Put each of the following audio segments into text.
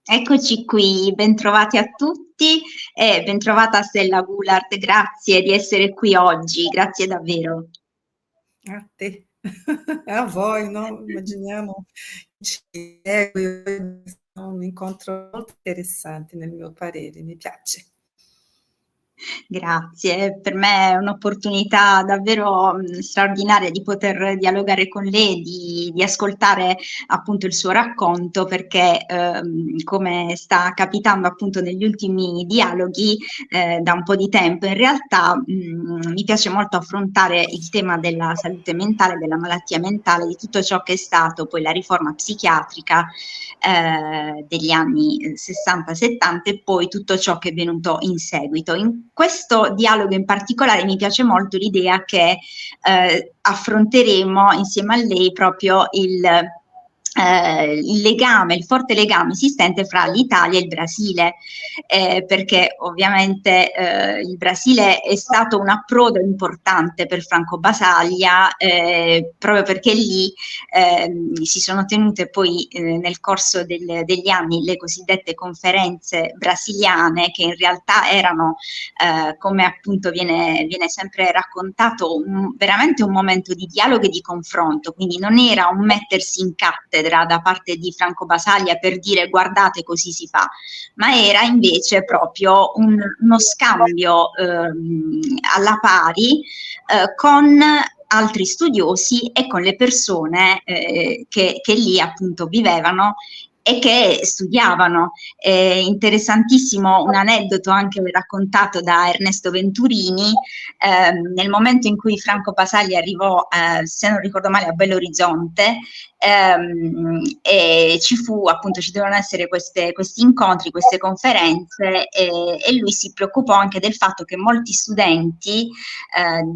Eccoci qui, bentrovati a tutti e bentrovata Stella Goulart, grazie di essere qui oggi, grazie davvero. A te, a voi, no? Immaginiamo ci segui, un incontro molto interessante nel mio parere, mi piace. Grazie, per me è un'opportunità davvero straordinaria di poter dialogare con lei, di ascoltare appunto il suo racconto, perché come sta capitando appunto negli ultimi dialoghi da un po' di tempo, in realtà mi piace molto affrontare il tema della salute mentale, della malattia mentale, di tutto ciò che è stato poi la riforma psichiatrica degli anni 60-70 e poi tutto ciò che è venuto in seguito. In questo dialogo in particolare mi piace molto l'idea che affronteremo insieme a lei proprio il legame, il forte legame esistente fra l'Italia e il Brasile, perché ovviamente il Brasile è stato un approdo importante per Franco Basaglia, proprio perché lì si sono tenute poi nel corso degli anni le cosiddette conferenze brasiliane, che in realtà erano, come appunto viene sempre raccontato, veramente un momento di dialogo e di confronto, quindi non era un mettersi in cattedra da parte di Franco Basaglia per dire guardate così si fa, ma era invece proprio uno scambio alla pari con altri studiosi e con le persone che lì appunto vivevano e che studiavano. È interessantissimo un aneddoto anche raccontato da Ernesto Venturini, nel momento in cui Franco Basaglia arrivò, se non ricordo male, a Belo Horizonte, e ci dovevano essere questi incontri, queste conferenze e lui si preoccupò anche del fatto che molti studenti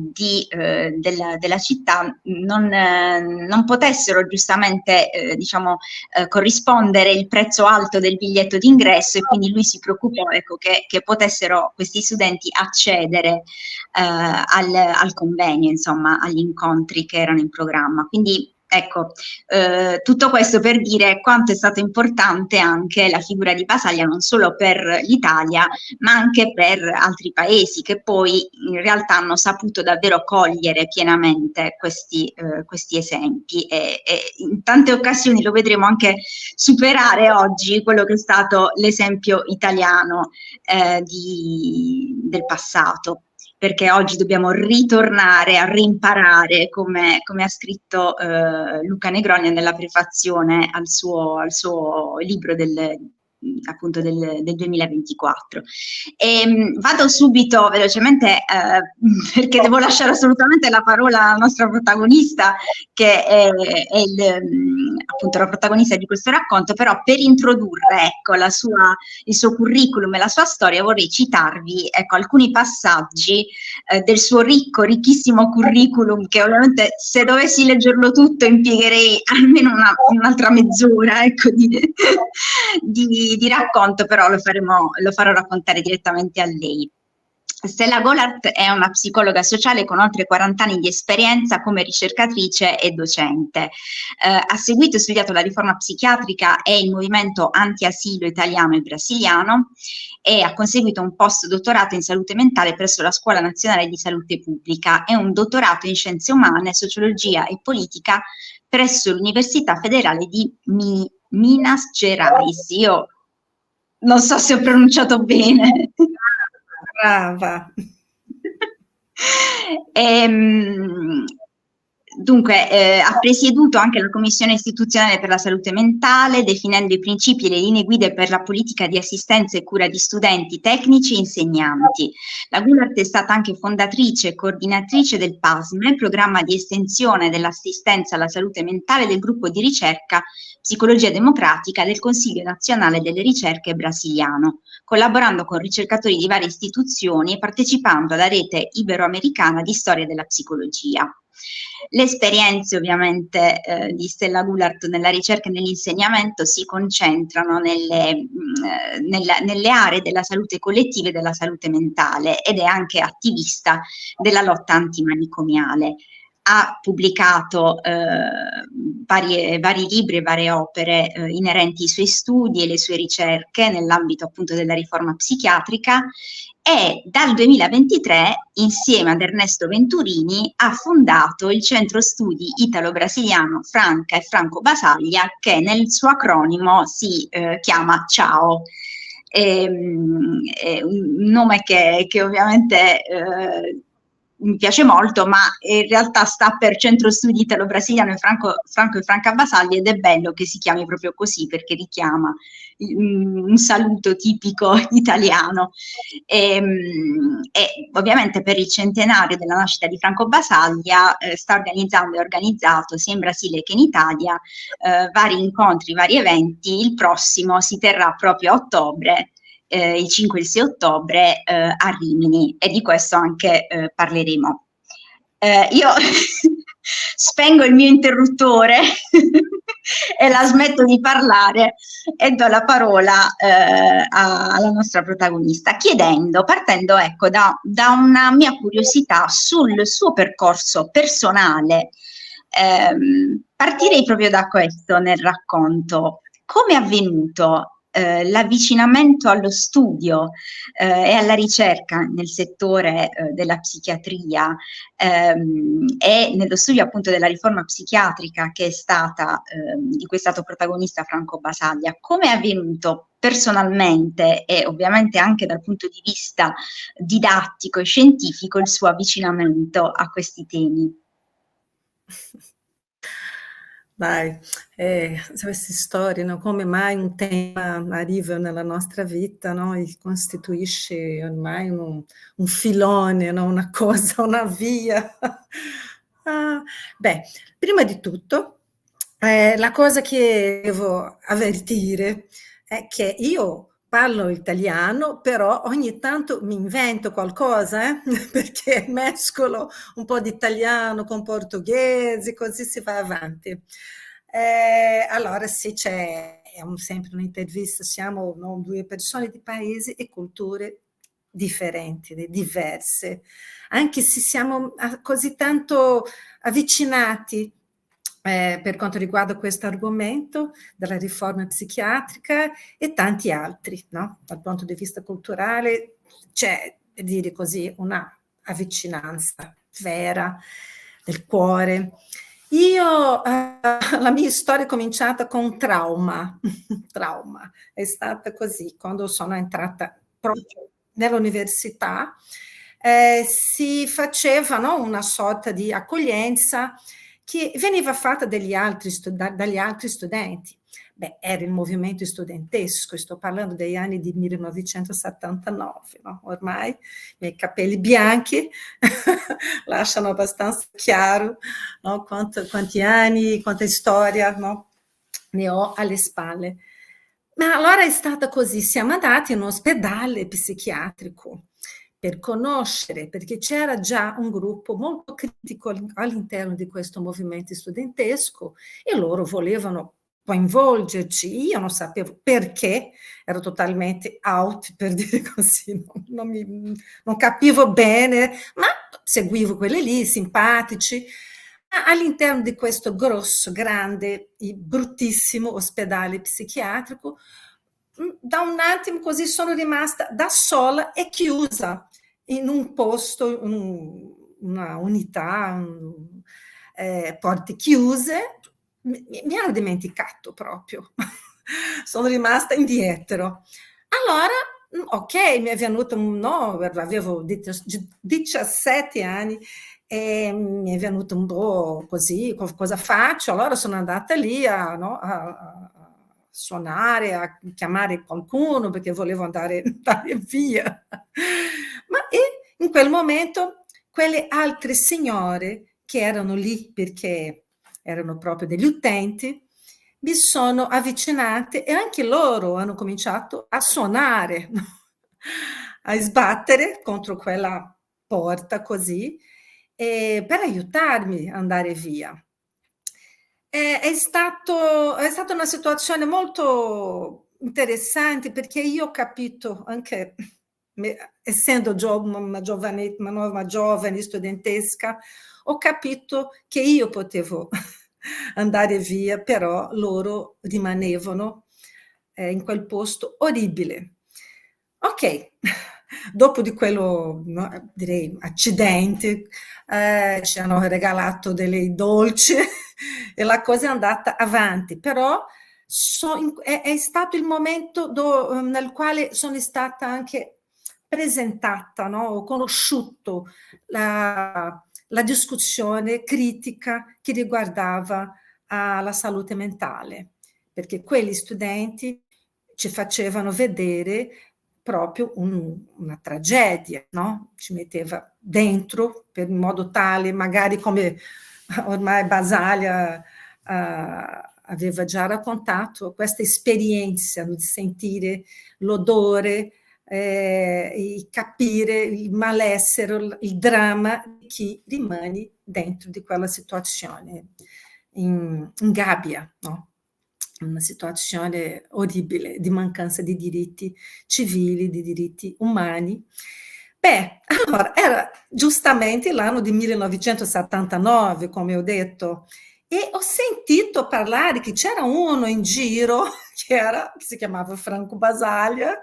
della città non potessero giustamente diciamo, corrispondere il prezzo alto del biglietto d'ingresso e quindi lui si preoccupò ecco, che potessero questi studenti accedere al convegno, insomma, agli incontri che erano in programma. Quindi ecco, tutto questo per dire quanto è stata importante anche la figura di Basaglia non solo per l'Italia, ma anche per altri paesi che poi in realtà hanno saputo davvero cogliere pienamente questi esempi e in tante occasioni lo vedremo anche superare oggi quello che è stato l'esempio italiano del passato, perché oggi dobbiamo ritornare a rimparare, come ha scritto Luca Negroni nella prefazione al suo libro appunto del 2024. Vado subito velocemente perché devo lasciare assolutamente la parola alla nostra protagonista, che è appunto la protagonista di questo racconto, però per introdurre ecco, il suo curriculum e la sua storia vorrei citarvi ecco, alcuni passaggi del suo ricchissimo curriculum, che ovviamente se dovessi leggerlo tutto impiegherei almeno un'altra mezz'ora ecco, di racconto, però lo farò raccontare direttamente a lei. Stella Goulart è una psicologa sociale con oltre 40 anni di esperienza come ricercatrice e docente. Ha seguito e studiato la riforma psichiatrica e il movimento anti-asilo italiano e brasiliano e ha conseguito un post-dottorato in salute mentale presso la Scuola Nazionale di Salute Pubblica e un dottorato in scienze umane, sociologia e politica presso l'Università Federale di Minas Gerais. Io non so se ho pronunciato bene. Brava. Ehm, Dunque, ha presieduto anche la Commissione istituzionale per la salute mentale, definendo i principi e le linee guida per la politica di assistenza e cura di studenti, tecnici e insegnanti. La Goulart è stata anche fondatrice e coordinatrice del PASME, programma di estensione dell'assistenza alla salute mentale del gruppo di ricerca Psicologia Democratica del Consiglio Nazionale delle Ricerche brasiliano, collaborando con ricercatori di varie istituzioni e partecipando alla rete iberoamericana di storia della psicologia. Le esperienze ovviamente di Stella Goulart nella ricerca e nell'insegnamento si concentrano nelle aree della salute collettiva e della salute mentale ed è anche attivista della lotta antimanicomiale. ha pubblicato vari libri e varie opere inerenti ai suoi studi e le sue ricerche nell'ambito appunto della riforma psichiatrica, e dal 2023, insieme ad Ernesto Venturini, ha fondato il Centro Studi Italo-Brasiliano Franca e Franco Basaglia, che nel suo acronimo si chiama CIAO. È un nome che ovviamente mi piace molto, ma in realtà sta per Centro Studi Italo-Brasiliano e Franco e Franca Basaglia, ed è bello che si chiami proprio così perché richiama un saluto tipico italiano. E ovviamente per il centenario della nascita di Franco Basaglia sta organizzando e organizzato sia in Brasile che in Italia vari incontri, vari eventi. Il prossimo si terrà proprio a ottobre, il 5 e il 6 ottobre a Rimini, e di questo anche parleremo. Io spengo il mio interruttore e la smetto di parlare e do la parola alla nostra protagonista, partendo ecco, da una mia curiosità sul suo percorso personale. Partirei proprio da questo nel racconto. Come è avvenuto l'avvicinamento allo studio e alla ricerca nel settore della psichiatria e nello studio appunto della riforma psichiatrica di cui è stato protagonista Franco Basaglia? Come è avvenuto personalmente e ovviamente anche dal punto di vista didattico e scientifico il suo avvicinamento a questi temi? Dai, queste storie, no? Come mai un tema arriva nella nostra vita, no? E costituisce ormai un filone, no? Una cosa, una via. Beh, prima di tutto, la cosa che devo avvertire è che io parlo italiano, però ogni tanto mi invento qualcosa, perché mescolo un po' di italiano con portoghese, così si va avanti. Allora, se c'è, sempre un'intervista, siamo, no, due persone di paesi e culture differenti, diverse, anche se siamo così tanto avvicinati per quanto riguarda questo argomento della riforma psichiatrica e tanti altri, no? Dal punto di vista culturale c'è, per dire così, una avvicinanza vera del cuore. La mia storia è cominciata con un trauma. Trauma. È stata così, quando sono entrata proprio nell'università, si faceva, no, una sorta di accoglienza che veniva fatta dagli altri studenti. Beh, era il movimento studentesco, sto parlando degli anni di 1979, no? Ormai i miei capelli bianchi lasciano abbastanza chiaro, no? Quanti anni, quanta storia, no? Ne ho alle spalle. Ma allora è stata così, siamo andati in un ospedale psichiatrico per conoscere, perché c'era già un gruppo molto critico all'interno di questo movimento studentesco e loro volevano coinvolgerci. Io non sapevo perché, ero totalmente out, per dire così, non capivo bene, ma seguivo quelli lì, simpatici. All'interno di questo grosso, grande e bruttissimo ospedale psichiatrico, da un attimo così sono rimasta da sola e chiusa in un posto, una unità, porte chiuse. Mi hanno dimenticato proprio. Sono rimasta indietro. Allora, ok, mi è venuto no, avevo 17 anni e mi è venuto un po' così, cosa faccio? Allora sono andata lì a suonare, a chiamare qualcuno perché volevo andare via. Ma in quel momento quelle altre signore che erano lì perché erano proprio degli utenti mi sono avvicinate e anche loro hanno cominciato a suonare, a sbattere contro quella porta così, per aiutarmi ad andare via. È stata una situazione molto interessante perché io ho capito anche essendo una nuova giovane studentesca, ho capito che io potevo andare via, però loro rimanevano in quel posto orribile. Ok, dopo di quello, no, direi, accidente, ci hanno regalato dei dolci e la cosa è andata avanti, però è stato il momento nel quale sono stata anche presentata, no? Ho conosciuto la discussione critica che riguardava la salute mentale, perché quegli studenti ci facevano vedere proprio una tragedia, no? Ci metteva dentro in modo tale, magari come ormai Basaglia aveva già raccontato, questa esperienza di sentire l'odore, capire il malessere, il dramma di chi rimane dentro di quella situazione in gabbia, no? Una situazione orribile di mancanza di diritti civili, di diritti umani. Beh, allora, era giustamente l'anno di 1979, come ho detto, e ho sentito parlare che c'era uno in giro che si chiamava Franco Basaglia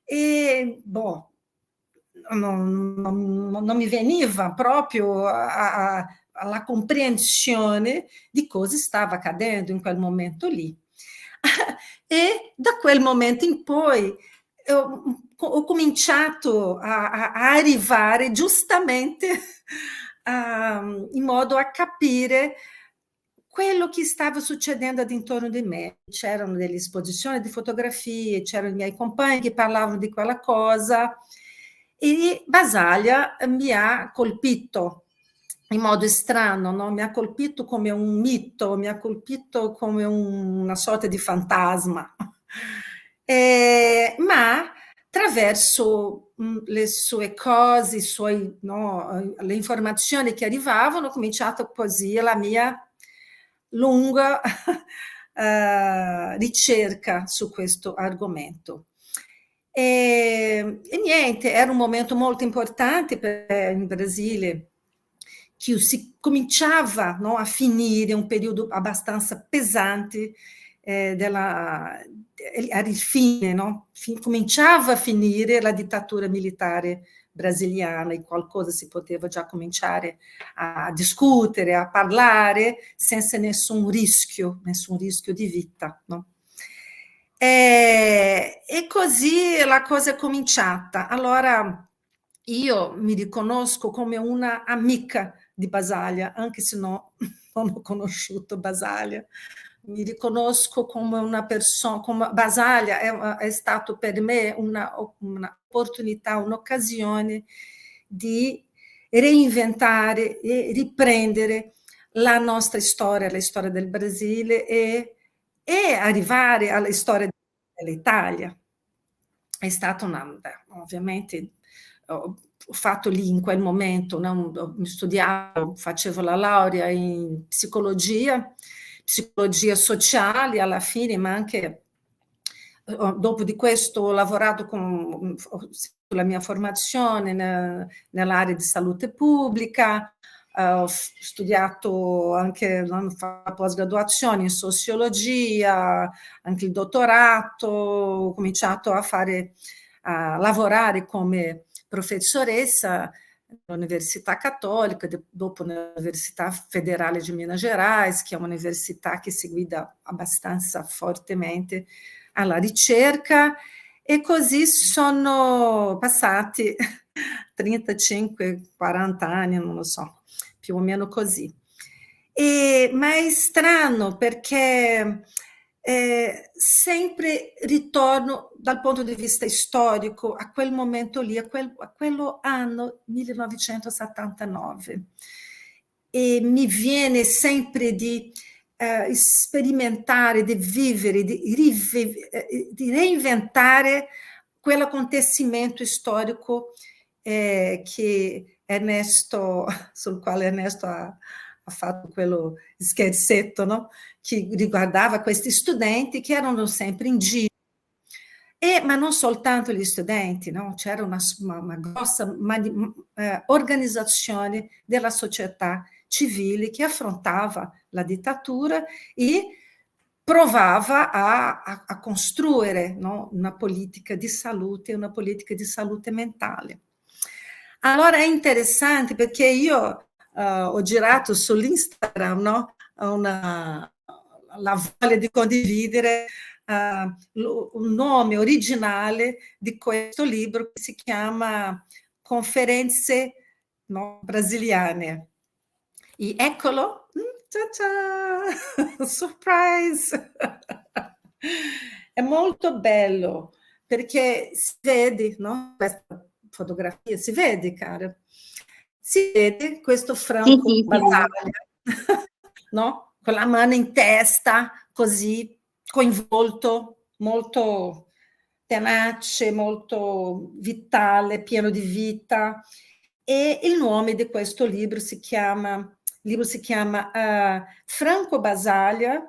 e non mi veniva proprio alla comprensione di cosa stava accadendo in quel momento lì. E da quel momento in poi ho cominciato a arrivare giustamente in modo a capire quello che stava succedendo intorno di me. C'erano delle esposizioni di fotografie, c'erano i miei compagni che parlavano di quella cosa e Basaglia mi ha colpito in modo strano, no? Mi ha colpito come un mito, mi ha colpito come una sorta di fantasma, ma attraverso le sue cose, le informazioni che arrivavano, ho cominciato così la mia lunga ricerca su questo argomento. E niente, era un momento molto importante in Brasile, che si cominciava, no, a finire un periodo abbastanza pesante al fine, no? Cominciava a finire la dittatura militare brasiliana e qualcosa si poteva già cominciare a discutere, a parlare senza nessun rischio di vita, no? E così la cosa è cominciata. Allora io mi riconosco come una amica di Basaglia, anche se non ho conosciuto Basaglia. Mi riconosco come una persona, come Basaglia è stato per me un'opportunità, un'occasione di reinventare e riprendere la nostra storia, la storia del Brasile e arrivare alla storia dell'Italia. È stata ovviamente ho fatto lì in quel momento, no? Studiavo, facevo la laurea in psicologia sociale alla fine, ma anche dopo di questo ho lavorato sulla mia formazione nell'area di salute pubblica, ho studiato anche la post-graduazione in sociologia, anche il dottorato, ho cominciato a lavorare come professoressa all'Università Cattolica, dopo l'Università Federale di Minas Gerais, che è un'università che si guida abbastanza fortemente alla ricerca, e così sono passati 35-40 anni, non lo so, più o meno così. Ma è strano perché sempre ritorno dal punto di vista storico a quel momento lì, a quello anno 1979, e mi viene sempre di sperimentare, di vivere, di reinventare quell'acontecimento storico che sul quale Ernesto ha fatto quello scherzetto, no? Che riguardava questi studenti che erano sempre in giro Ma non soltanto gli studenti, no? C'era una grossa organizzazione della società civile che affrontava la dittatura e provava a costruire, no? Una politica di salute mentale. Allora è interessante perché io ho girato sull'Instagram, no? La voglia di condividere un nome originale di questo libro che si chiama Conferenze, no, brasiliane. E eccolo, surprise! È molto bello perché si vede, no? Questa fotografia si vede, cara. Si vede questo Franco Basaglia, no? Con la mano in testa, così coinvolto, molto tenace, molto vitale, pieno di vita. E il nome di questo libro si chiama Franco Basaglia,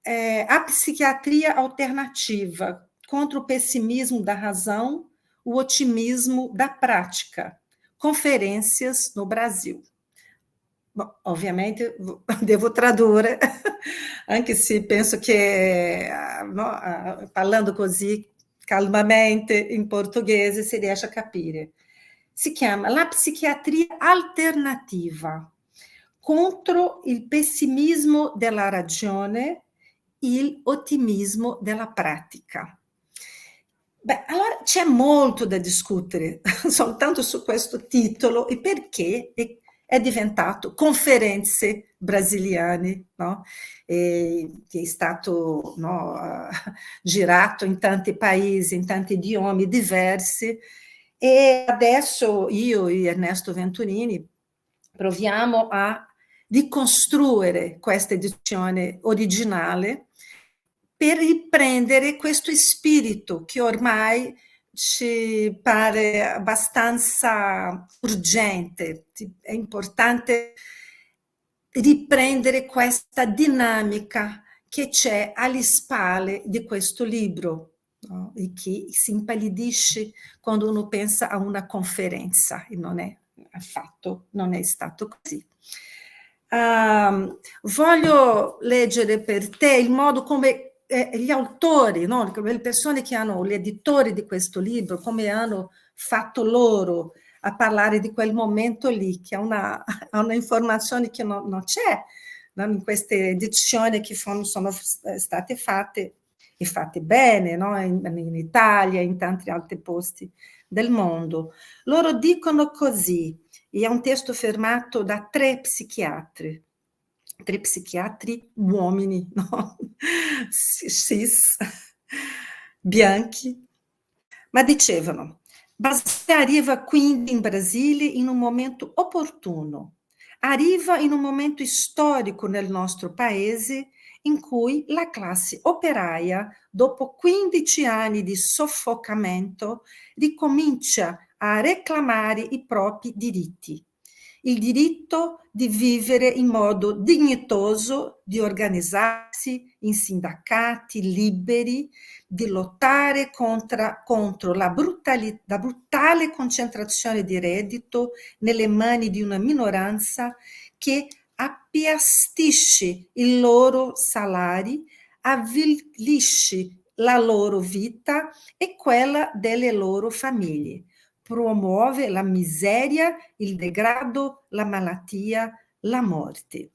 A Psiquiatria Alternativa, contra o pessimismo da razão, o otimismo da prática. Conferências no Brasil. Bom, ovviamente devo tradurre, anche se penso che no, parlando così calmamente in portoghese si riesce a capire. Si chiama La Psiquiatria Alternativa, contro il pessimismo della ragione e l'ottimismo della pratica. Beh, allora c'è molto da discutere soltanto su questo titolo e perché è diventato Conferenze Brasiliane, no? Che è stato, no, girato in tanti paesi, in tanti idiomi diversi, e adesso io e Ernesto Venturini proviamo a ricostruire questa edizione originale per riprendere questo spirito che ormai ci pare abbastanza urgente. È importante riprendere questa dinamica che c'è alle spalle di questo libro, no? E che si impallidisce quando uno pensa a una conferenza, e non è affatto, non è stato così. Voglio leggere per te il modo come gli autori, no? Le persone che hanno, gli editori di questo libro, come hanno fatto loro a parlare di quel momento lì, che è una informazione che non c'è, no? In queste edizioni che sono state fatte e fatte bene, no? In Italia, in tanti altri posti del mondo. Loro dicono così, e è un testo firmato da 3 psichiatri uomini, no? Cis, bianchi, ma dicevano: Basaglia arriva quindi in Brasile in un momento opportuno, arriva in un momento storico nel nostro paese in cui la classe operaia, dopo 15 anni di soffocamento, ricomincia a reclamare i propri diritti. Il diritto di vivere in modo dignitoso, di organizzarsi in sindacati liberi, di lottare contro la brutale concentrazione di reddito nelle mani di una minoranza che appiastisce i loro salari, avvilisce la loro vita e quella delle loro famiglie, promuove la miseria, il degrado, la malattia, la morte.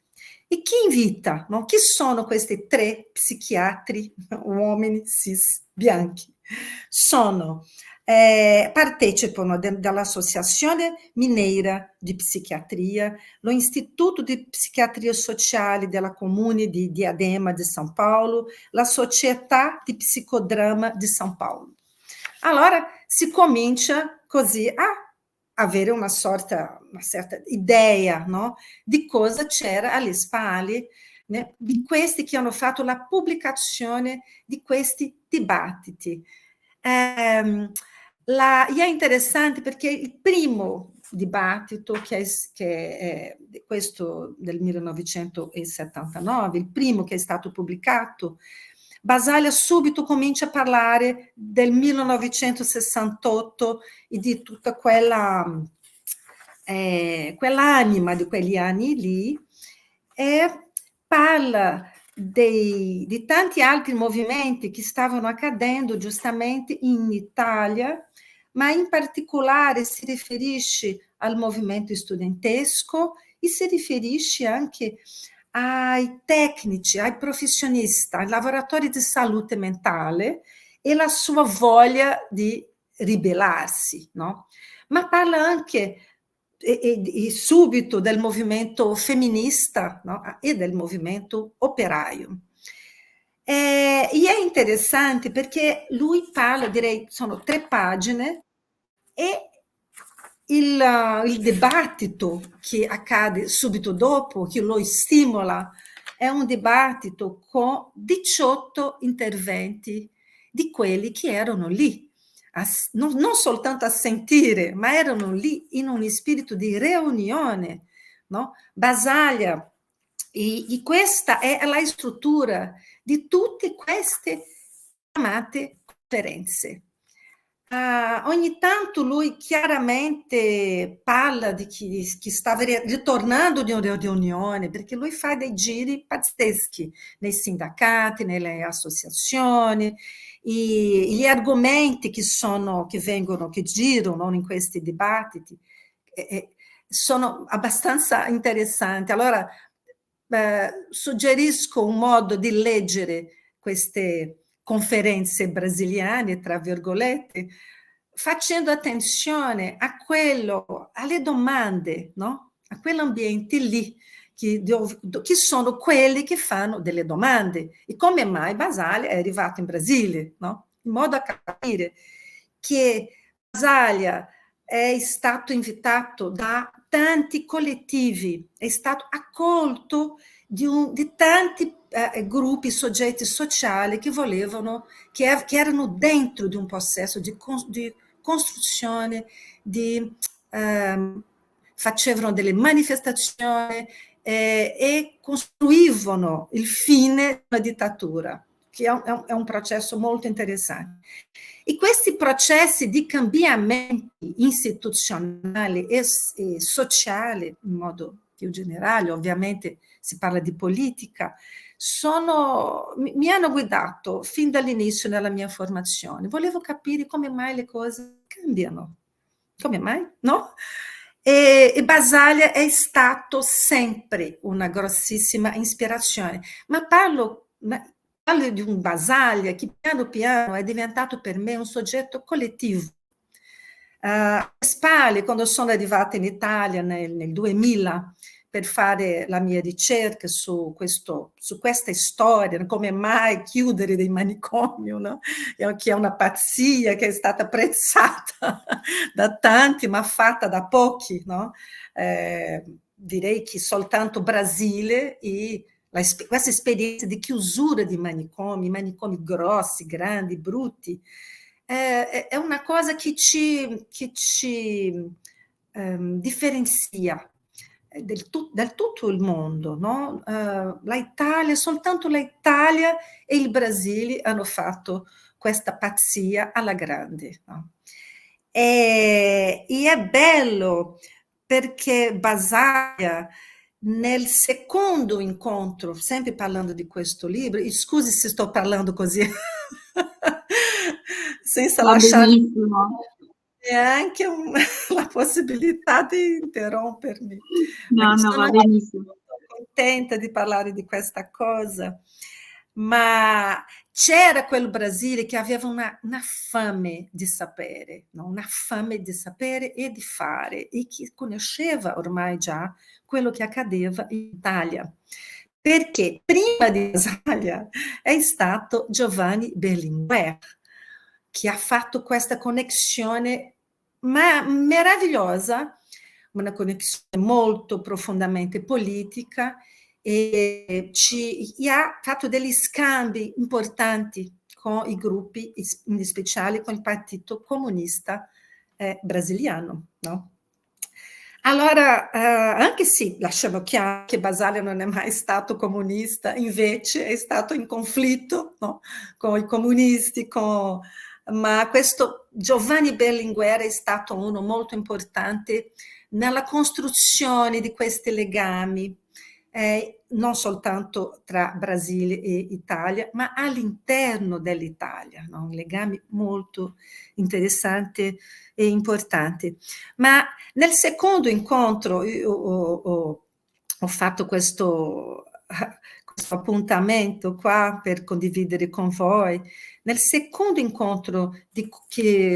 E chi invita? No? Chi sono questi 3 psichiatri, uomini cis bianchi? Partecipano dall'Associazione Mineira di Psiquiatria, lo Istituto di Psiquiatria Sociale della Comune di Diadema di São Paulo, la Società di Psicodrama di São Paulo. Allora si comincia così a avere una certa idea, no? Di cosa c'era alle spalle, né? Di questi che hanno fatto la pubblicazione di questi dibattiti. E è interessante perché il primo dibattito, che è questo del 1979, il primo che è stato pubblicato, Basaglia subito comincia a parlare del 1968 e di tutta quell'anima di quegli anni lì, e parla di tanti altri movimenti che stavano accadendo giustamente in Italia, ma in particolare si riferisce al movimento studentesco e si riferisce anche ai tecnici, ai professionisti, ai lavoratori di salute mentale e la sua voglia di ribellarsi, no? Ma parla anche e subito del movimento femminista, no? E del movimento operaio. E è interessante perché lui parla, direi, sono 3 pagine, e il dibattito che accade subito dopo, che lo stimola, è un dibattito con 18 interventi di quelli che erano lì, non soltanto a sentire, ma erano lì in un spirito di riunione, no? Basaglia, e questa è la struttura di tutte queste chiamate conferenze. Ogni tanto lui chiaramente parla di chi stava ritornando di una riunione, perché lui fa dei giri pazzeschi nei sindacati, nelle associazioni, e gli argomenti che girano in questi dibattiti sono abbastanza interessanti. Allora, suggerisco un modo di leggere queste conferenze brasiliane, tra virgolette, facendo attenzione alle domande, no? A quell'ambiente lì, che sono quelli che fanno delle domande. E come mai Basaglia è arrivato in Brasile, no? In modo a capire che Basaglia è stato invitato da tanti collettivi, è stato accolto di tanti gruppi, soggetti sociali che volevano, che erano dentro di un processo di costruzione, facevano delle manifestazioni e costruivano il fine della dittatura, che è un processo molto interessante. E questi processi di cambiamenti istituzionali e sociali, in modo più generale, ovviamente si parla di politica, mi hanno guidato fin dall'inizio nella mia formazione. Volevo capire come mai le cose cambiano. Come mai? No? E Basaglia è stato sempre una grossissima ispirazione. Ma parlo di un Basaglia che piano piano è diventato per me un soggetto collettivo. A spalle, quando sono arrivata in Italia nel 2000 per fare la mia ricerca su questa storia, come mai chiudere dei manicomi, no? Che è una pazzia che è stata apprezzata da tanti, ma fatta da pochi, no? Direi che soltanto Brasile e questa esperienza di chiusura di manicomi grossi, grandi, brutti, è una cosa che ci differenzia da tutto il mondo, no? Soltanto l'Italia e il Brasile hanno fatto questa pazzia alla grande, no? E è bello perché Basaglia, nel secondo incontro, sempre parlando di questo libro, e scusi se sto parlando così, senza Va lasciare benissimo. neanche la possibilità di interrompermi, No, perché no, sono va benissimo. molto contenta di parlare di questa cosa. Ma c'era quel Brasile che aveva una fame di sapere, no? Una fame di sapere e di fare, e che conosceva ormai già quello che accadeva in Italia. Perché prima di Basaglia è stato Giovanni Berlinguer, che ha fatto questa connessione meravigliosa, una connessione molto profondamente politica, e ha fatto degli scambi importanti con i gruppi, in speciale con il Partito Comunista brasiliano, no? Allora, anche sì, lasciamo chiaro che Basaglia non è mai stato comunista, invece è stato in conflitto, no, con i comunisti, ma questo Giovanni Berlinguer è stato uno molto importante nella costruzione di questi legami, non soltanto tra Brasile e Italia, ma all'interno dell'Italia, no? Legami molto interessanti e importanti. Ma nel secondo incontro io ho fatto questo appuntamento qua per condividere con voi. Nel secondo incontro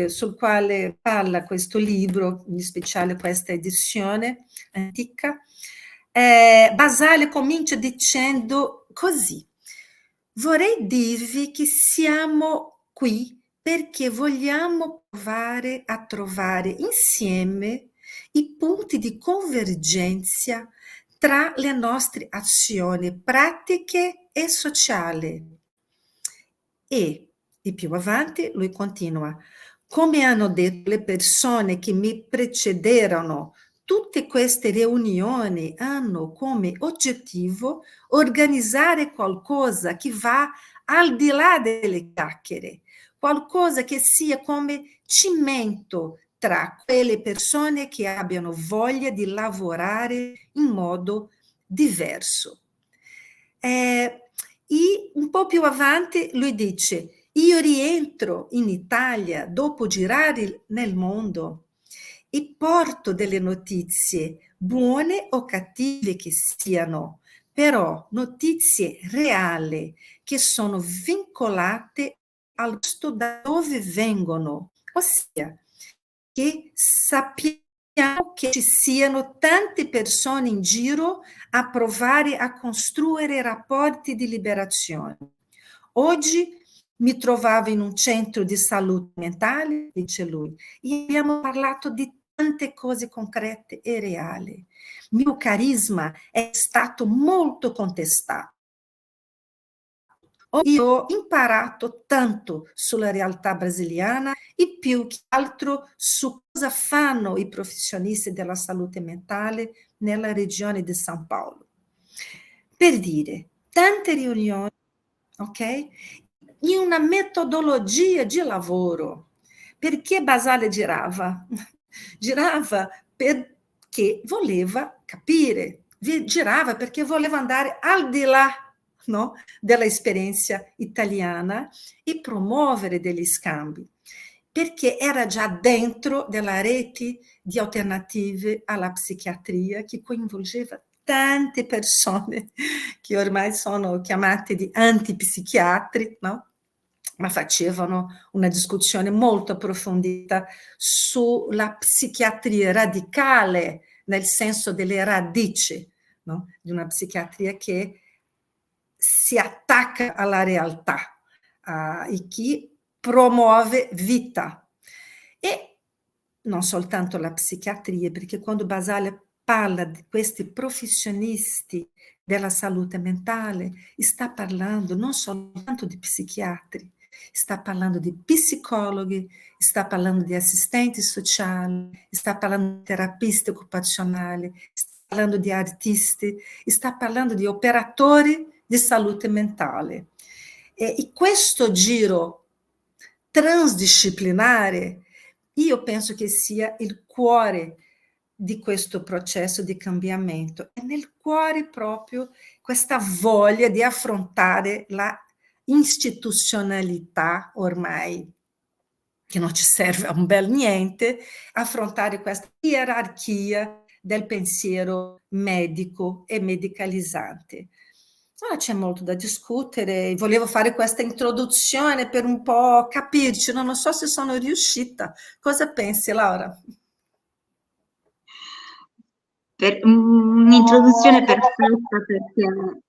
sul quale parla questo libro, in speciale questa edizione antica, Basaglia comincia dicendo così: vorrei dirvi che siamo qui perché vogliamo provare a trovare insieme i punti di convergenza tra le nostre azioni pratiche e sociali. E più avanti lui continua: come hanno detto le persone che mi precederano, tutte queste riunioni hanno come obiettivo organizzare qualcosa che va al di là delle chiacchiere, qualcosa che sia come cimento tra quelle persone che abbiano voglia di lavorare in modo diverso. E un po' più avanti lui dice: io rientro in Italia dopo girare nel mondo e porto delle notizie, buone o cattive che siano, però notizie reali che sono vincolate al posto da dove vengono, ossia che sappiamo che ci siano tante persone in giro a provare a costruire rapporti di liberazione. Oggi mi trovavo in un centro di salute mentale, dice lui, e abbiamo parlato di tante cose concrete e reali. Il mio carisma è stato molto contestato. Io ho imparato tanto sulla realtà brasiliana e più che altro su cosa fanno i professionisti della salute mentale nella regione di São Paulo. Per dire, tante riunioni, ok? In una metodologia di lavoro. Perché Basaglia girava? Girava perché voleva capire, girava perché voleva andare al di là, no, della esperienza italiana e promuovere degli scambi, perché era già dentro della rete di alternative alla psichiatria che coinvolgeva tante persone che ormai sono chiamate di antipsichiatri, no? Ma facevano una discussione molto approfondita sulla psichiatria radicale, nel senso delle radici, no? Di una psichiatria che si attacca alla realtà e che promuove vita. E non soltanto la psichiatria, perché quando Basaglia parla di questi professionisti della salute mentale, sta parlando non soltanto di psichiatri, sta parlando di psicologi, sta parlando di assistenti sociali, sta parlando di terapisti occupazionali, sta parlando di artisti, sta parlando di operatori di salute mentale. E questo giro transdisciplinare, io penso che sia il cuore di questo processo di cambiamento. È nel cuore proprio questa voglia di affrontare la istituzionalità ormai, che non ci serve a un bel niente, affrontare questa gerarchia del pensiero medico e medicalizzante. C'è molto da discutere, volevo fare questa introduzione per un po' capirci, non so se sono riuscita. Cosa pensi, Laura? Un'introduzione perfetta perché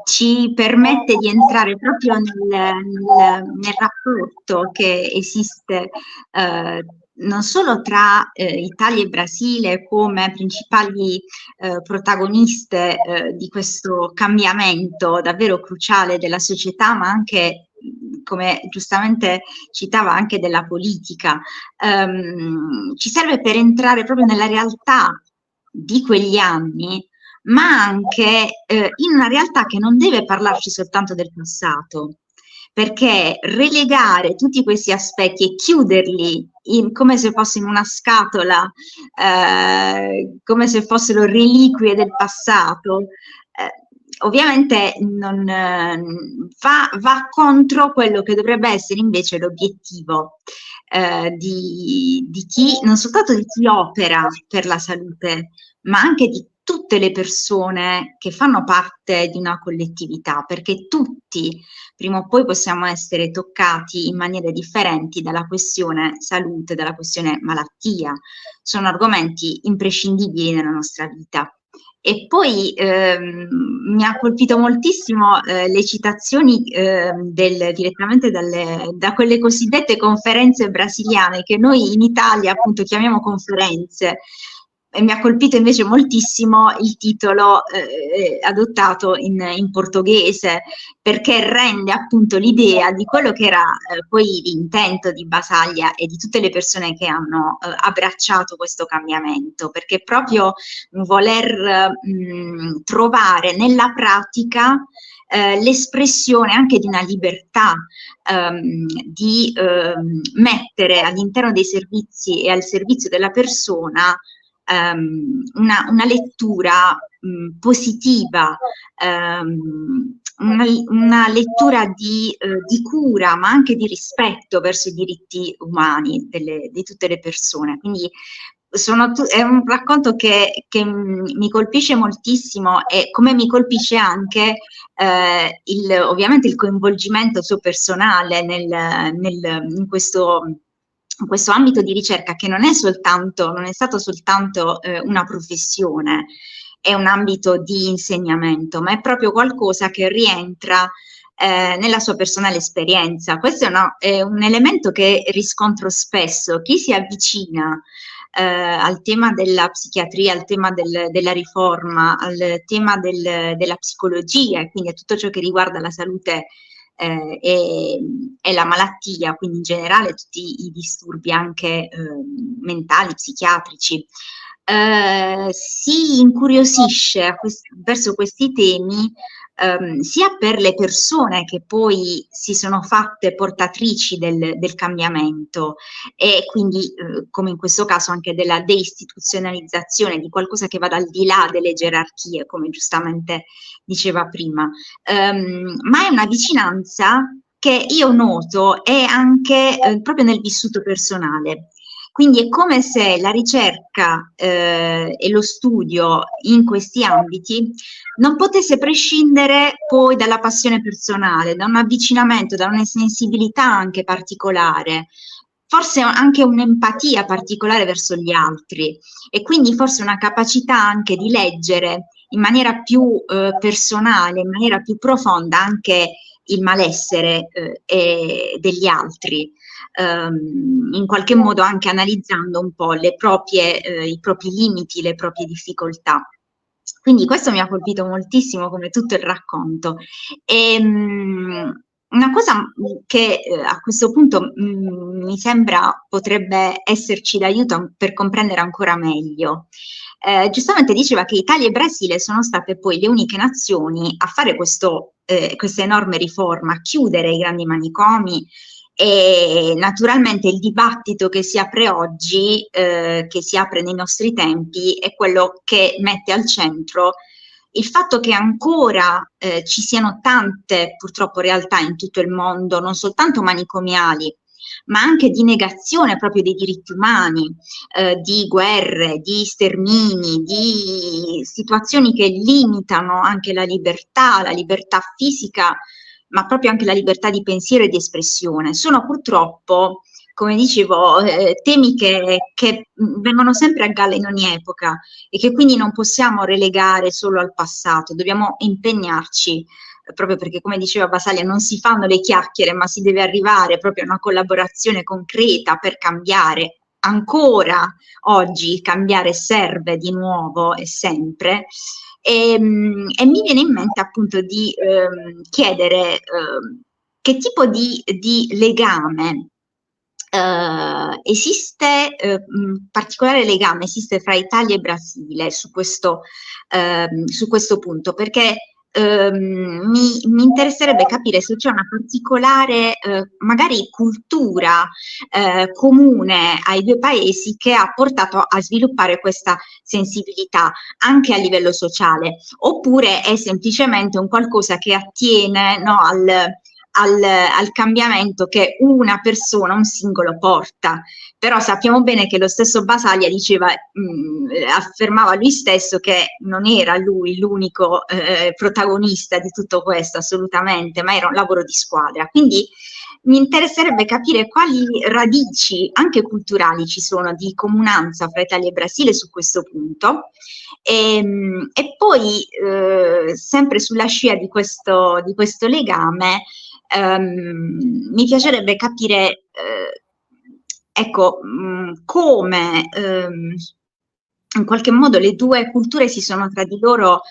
ci permette di entrare proprio nel rapporto che esiste non solo tra Italia e Brasile come principali protagoniste di questo cambiamento davvero cruciale della società, ma anche come giustamente citava anche della politica, ci serve per entrare proprio nella realtà di quegli anni, ma anche in una realtà che non deve parlarci soltanto del passato, perché relegare tutti questi aspetti e chiuderli come se fossero in una scatola, come se fossero reliquie del passato, ovviamente non, va contro quello che dovrebbe essere invece l'obiettivo di chi, non soltanto di chi opera per la salute, ma anche di tutte le persone che fanno parte di una collettività, perché tutti prima o poi possiamo essere toccati in maniere differenti dalla questione salute, dalla questione malattia. Sono argomenti imprescindibili nella nostra vita. E poi mi ha colpito moltissimo le citazioni direttamente da quelle cosiddette conferenze brasiliane, che noi in Italia appunto chiamiamo conferenze. E mi ha colpito invece moltissimo il titolo adottato in portoghese, perché rende appunto l'idea di quello che era poi l'intento di Basaglia e di tutte le persone che hanno abbracciato questo cambiamento, perché proprio voler trovare nella pratica l'espressione anche di una libertà di mettere all'interno dei servizi e al servizio della persona una lettura positiva, una lettura di cura, ma anche di rispetto verso i diritti umani di tutte le persone. Quindi è un racconto che mi colpisce moltissimo, e come mi colpisce anche ovviamente il coinvolgimento suo personale in questo ambito di ricerca, che non è stato soltanto una professione, è un ambito di insegnamento, ma è proprio qualcosa che rientra nella sua personale esperienza. Questo è un elemento che riscontro spesso. Chi si avvicina al tema della psichiatria, al tema della riforma, al tema della psicologia, e quindi a tutto ciò che riguarda la salute e la malattia, quindi in generale tutti i disturbi anche mentali, psichiatrici, si incuriosisce verso questi temi, sia per le persone che poi si sono fatte portatrici del cambiamento, e quindi come in questo caso anche della deistituzionalizzazione di qualcosa che vada al di là delle gerarchie, come giustamente diceva prima, ma è una vicinanza che io noto è anche proprio nel vissuto personale. Quindi è come se la ricerca e lo studio in questi ambiti non potesse prescindere poi dalla passione personale, da un avvicinamento, da una sensibilità anche particolare, forse anche un'empatia particolare verso gli altri, e quindi forse una capacità anche di leggere in maniera più personale, in maniera più profonda anche il malessere degli altri, in qualche modo anche analizzando un po' i propri limiti, le proprie difficoltà. Quindi questo mi ha colpito moltissimo, come tutto il racconto. Una cosa che a questo punto mi sembra potrebbe esserci d'aiuto per comprendere ancora meglio. Giustamente diceva che Italia e Brasile sono state poi le uniche nazioni a fare questa enorme riforma, a chiudere i grandi manicomi, e naturalmente il dibattito che si apre oggi, che si apre nei nostri tempi, è quello che mette al centro il fatto che ancora ci siano tante purtroppo realtà in tutto il mondo, non soltanto manicomiali, ma anche di negazione proprio dei diritti umani, di guerre, di stermini, di situazioni che limitano anche la libertà fisica, ma proprio anche la libertà di pensiero e di espressione. Sono purtroppo, come dicevo, temi che vengono sempre a galla in ogni epoca, e che quindi non possiamo relegare solo al passato, dobbiamo impegnarci, proprio perché, come diceva Basaglia, non si fanno le chiacchiere, ma si deve arrivare proprio a una collaborazione concreta per cambiare. Ancora oggi cambiare serve di nuovo e sempre. E mi viene in mente appunto di chiedere che tipo di legame esiste, particolare legame esiste fra Italia e Brasile su questo punto, perché mi interesserebbe capire se c'è una particolare, magari cultura comune ai due paesi che ha portato a sviluppare questa sensibilità anche a livello sociale, oppure è semplicemente un qualcosa che attiene, no, al cambiamento che una persona, un singolo porta. Però sappiamo bene che lo stesso Basaglia diceva, affermava lui stesso che non era lui l'unico protagonista di tutto questo, assolutamente, ma era un lavoro di squadra. Quindi mi interesserebbe capire quali radici anche culturali ci sono di comunanza fra Italia e Brasile su questo punto. E poi, sempre sulla scia di questo legame, mi piacerebbe capire, ecco, come in qualche modo le due culture si sono tra di loro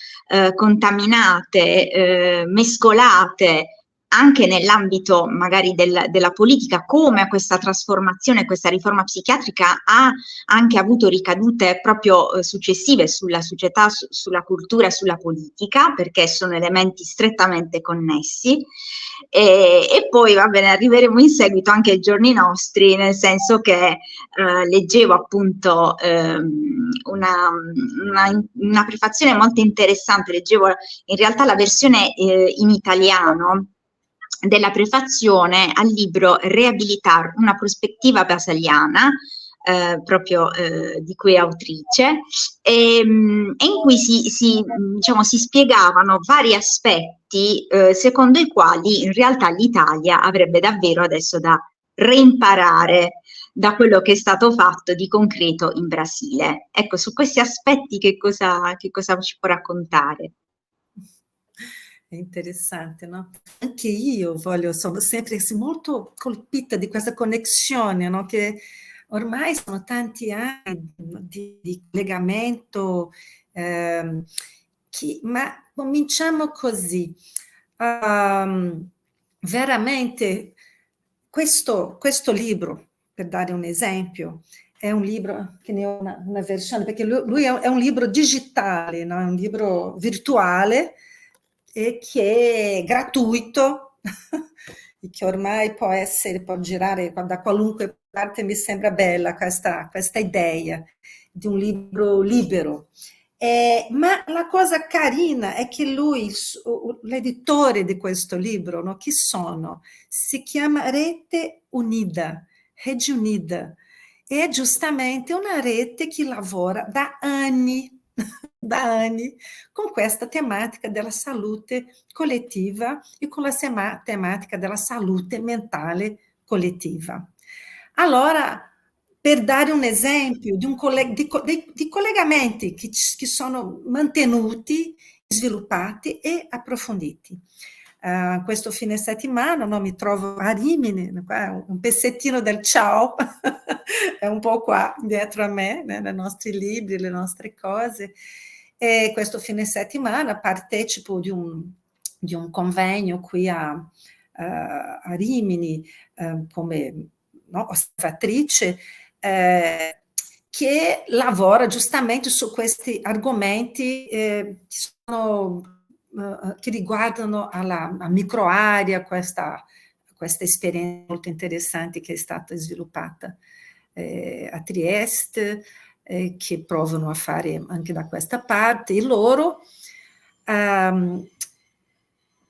contaminate, mescolate, anche nell'ambito magari della politica, come questa trasformazione, questa riforma psichiatrica ha anche avuto ricadute proprio successive sulla società, sulla cultura, sulla politica, perché sono elementi strettamente connessi. E poi va bene, arriveremo in seguito anche ai giorni nostri, nel senso che leggevo appunto una prefazione molto interessante, leggevo in realtà la versione in italiano della prefazione al libro Reabilitar, una prospettiva basaliana, proprio di cui è autrice, e in cui diciamo, si spiegavano vari aspetti secondo i quali in realtà l'Italia avrebbe davvero adesso da reimparare da quello che è stato fatto di concreto in Brasile. Ecco, su questi aspetti che cosa ci può raccontare? È interessante, no? Anche io sono sempre molto colpita di questa connessione, no? Che ormai sono tanti anni di collegamento, ma cominciamo così. Veramente, questo libro, per dare un esempio, è un libro che ne ho una versione, perché lui è un libro digitale, no? È un libro virtuale, e che è gratuito, e che ormai può girare da qualunque parte. Mi sembra bella questa idea di un libro libero. Ma la cosa carina è che lui, l'editore di questo libro, no, chi sono? Si chiama Rete Unida, Rede Unida. È giustamente una rete che lavora da anni con questa tematica della salute collettiva e con la tematica della salute mentale collettiva. Allora, per dare un esempio di collegamenti che sono mantenuti, sviluppati e approfonditi. Questo fine settimana, no, mi trovo a Rimini, un pezzettino del ciao, è un po' qua dietro a me, né, nei nostri libri, le nostre cose. E questo fine settimana partecipo di un convegno qui a Rimini, come, no, osservatrice, che lavora giustamente su questi argomenti che riguardano a microaria, questa esperienza molto interessante che è stata sviluppata a Trieste, che provano a fare anche da questa parte, e loro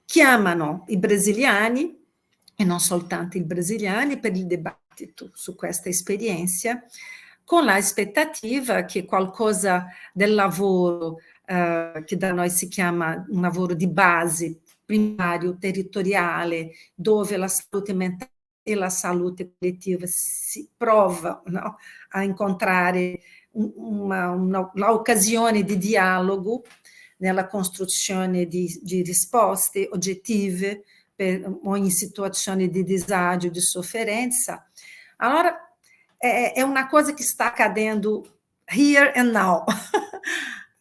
chiamano i brasiliani, e non soltanto i brasiliani, per il dibattito su questa esperienza, con l'aspettativa che qualcosa del lavoro che da noi si chiama un lavoro di base, primario, territoriale, dove la salute mentale e la salute collettiva si prova, no, a incontrare l'occasione di dialogo nella costruzione di risposte oggettive per ogni situazione di disagio, di sofferenza. Allora, è una cosa che sta accadendo here and now,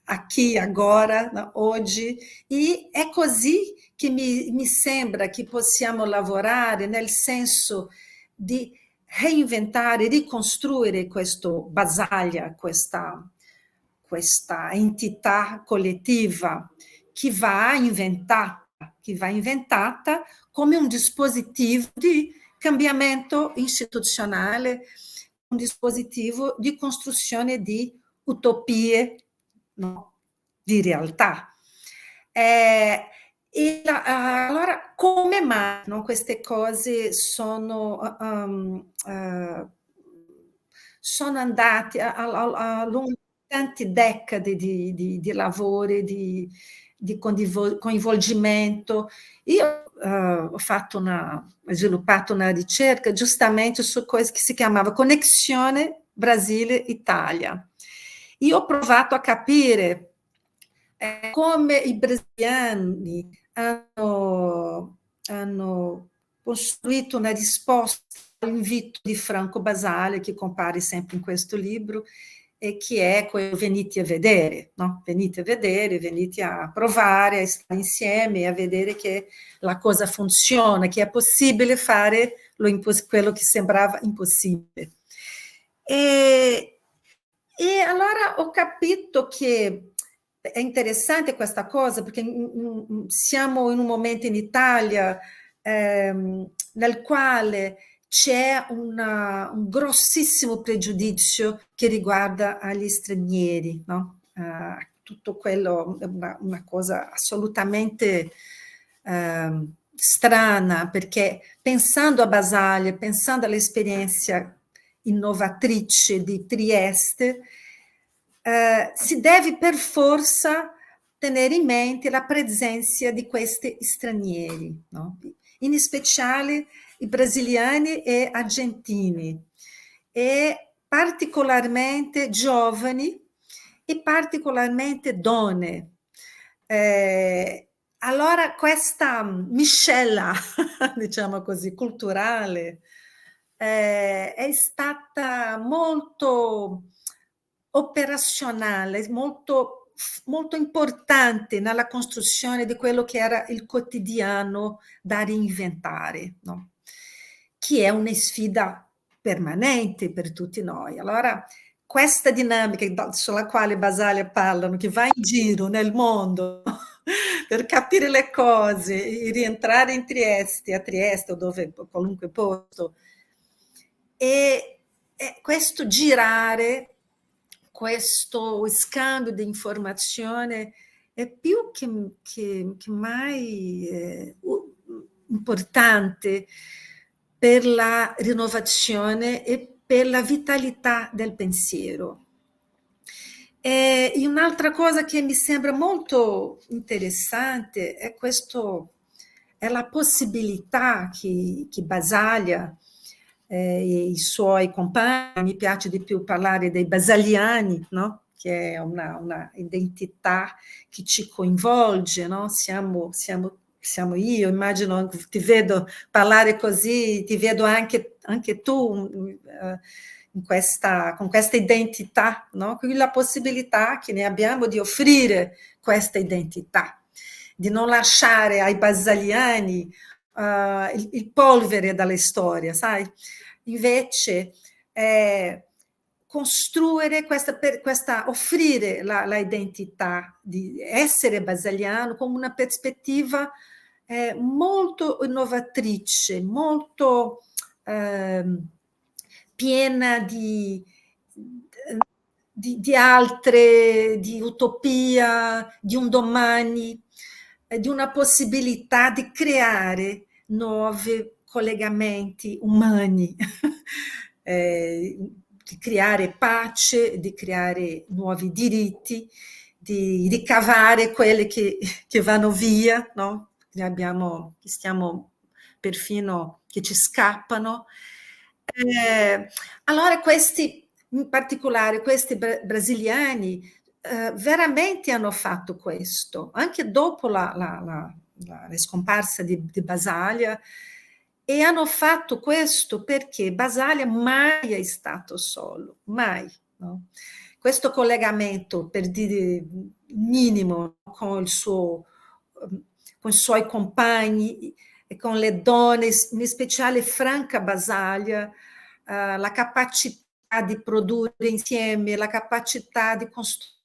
aqui, agora, oggi, e è così che mi sembra che possiamo lavorare nel senso di reinventare, ricostruire questo Basaglia, questa entità collettiva che va inventata come un dispositivo di cambiamento istituzionale, un dispositivo di costruzione di utopie, no? Di realtà. Allora, come mai, no, queste cose sono andate a lungo tanti decadi di lavori, di coinvolgimento. Io ho sviluppato una ricerca giustamente su questo che si chiamava Connessione Brasile-Italia. Io ho provato a capire come i brasiliani hanno costruito una risposta all'invito di Franco Basaglia, che compare sempre in questo libro, e che è quello venite a vedere, no? Venite a vedere, venite a provare, a stare insieme, a vedere che la cosa funziona, che è possibile fare quello che sembrava impossibile. E allora ho capito che è interessante questa cosa, perché siamo in un momento in Italia nel quale c'è un grossissimo pregiudizio che riguarda agli stranieri, no? Tutto quello è una cosa assolutamente strana, perché pensando a Basaglia, pensando all'esperienza innovatrice di Trieste, si deve per forza tenere in mente la presenza di questi stranieri, no? In speciale i brasiliani e argentini, e particolarmente giovani e particolarmente donne. Allora questa miscela, diciamo così, culturale, è stata molto operazionale, molto, molto importante nella costruzione di quello che era il quotidiano da reinventare, no? Che è una sfida permanente per tutti noi. Allora, questa dinamica sulla quale Basaglia parlano, che va in giro nel mondo per capire le cose, e rientrare in Trieste, a Trieste o dove, qualunque posto, e questo girare, questo scambio di informazione è più che mai importante per la rinnovazione e per la vitalità del pensiero. E un'altra cosa che mi sembra molto interessante è la possibilità che Basaglia e i suoi compagni, mi piace di più parlare dei basaliani, no? Che è una identità che ci coinvolge, no? Siamo io, immagino, ti vedo parlare così, ti vedo anche tu con questa identità, no? Quindi la possibilità che ne abbiamo di offrire questa identità, di non lasciare ai basaliani il polvere dalla storia, sai? Invece costruire offrire la identità di essere basaliano come una prospettiva molto innovatrice, molto piena di utopia, di un domani, di una possibilità di creare nuovi collegamenti umani, di creare pace, di creare nuovi diritti, di ricavare quelli che vanno via, no? Che stiamo perfino, che ci scappano. Allora in particolare questi brasiliani veramente hanno fatto questo, anche dopo la scomparsa di Basaglia, e hanno fatto questo perché Basaglia mai è stato solo, mai, no? Questo collegamento, per dire minimo, con il suo i suoi compagni e con le donne, in speciale Franca Basaglia, la capacità di produrre insieme, la capacità di costruire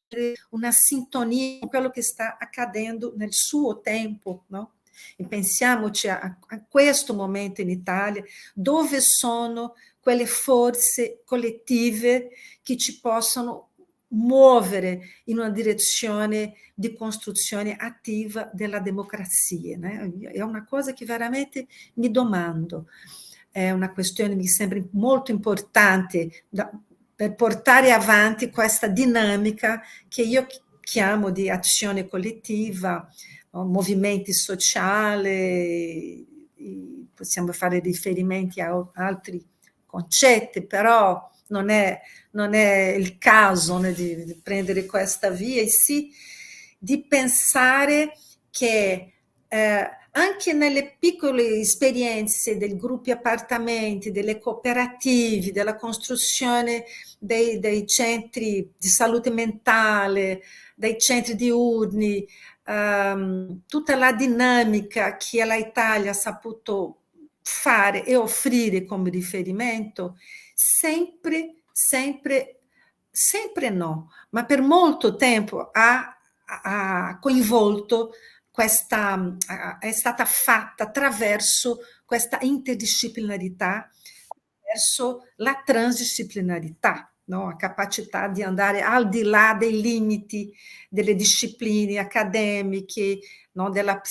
una sintonia con quello che sta accadendo nel suo tempo, no? E pensiamoci a questo momento in Italia, dove sono quelle forze collettive che ci possono muovere in una direzione di costruzione attiva della democrazia, né? È una cosa che veramente mi domando, è una questione che mi sembra molto importante per portare avanti questa dinamica che io chiamo di azione collettiva, movimenti sociali, possiamo fare riferimenti a altri concetti, però non è il caso, né, di prendere questa via, e sì di pensare che anche nelle piccole esperienze dei gruppi appartamenti, delle cooperative, della costruzione dei centri di salute mentale, dei centri diurni, tutta la dinamica che l'Italia ha saputo fare e offrire come riferimento, sempre no, ma per molto tempo ha coinvolto è stata fatta attraverso questa interdisciplinarità, verso la transdisciplinarità, no? A capacità di andare al di là dei limiti delle discipline accademiche, no? della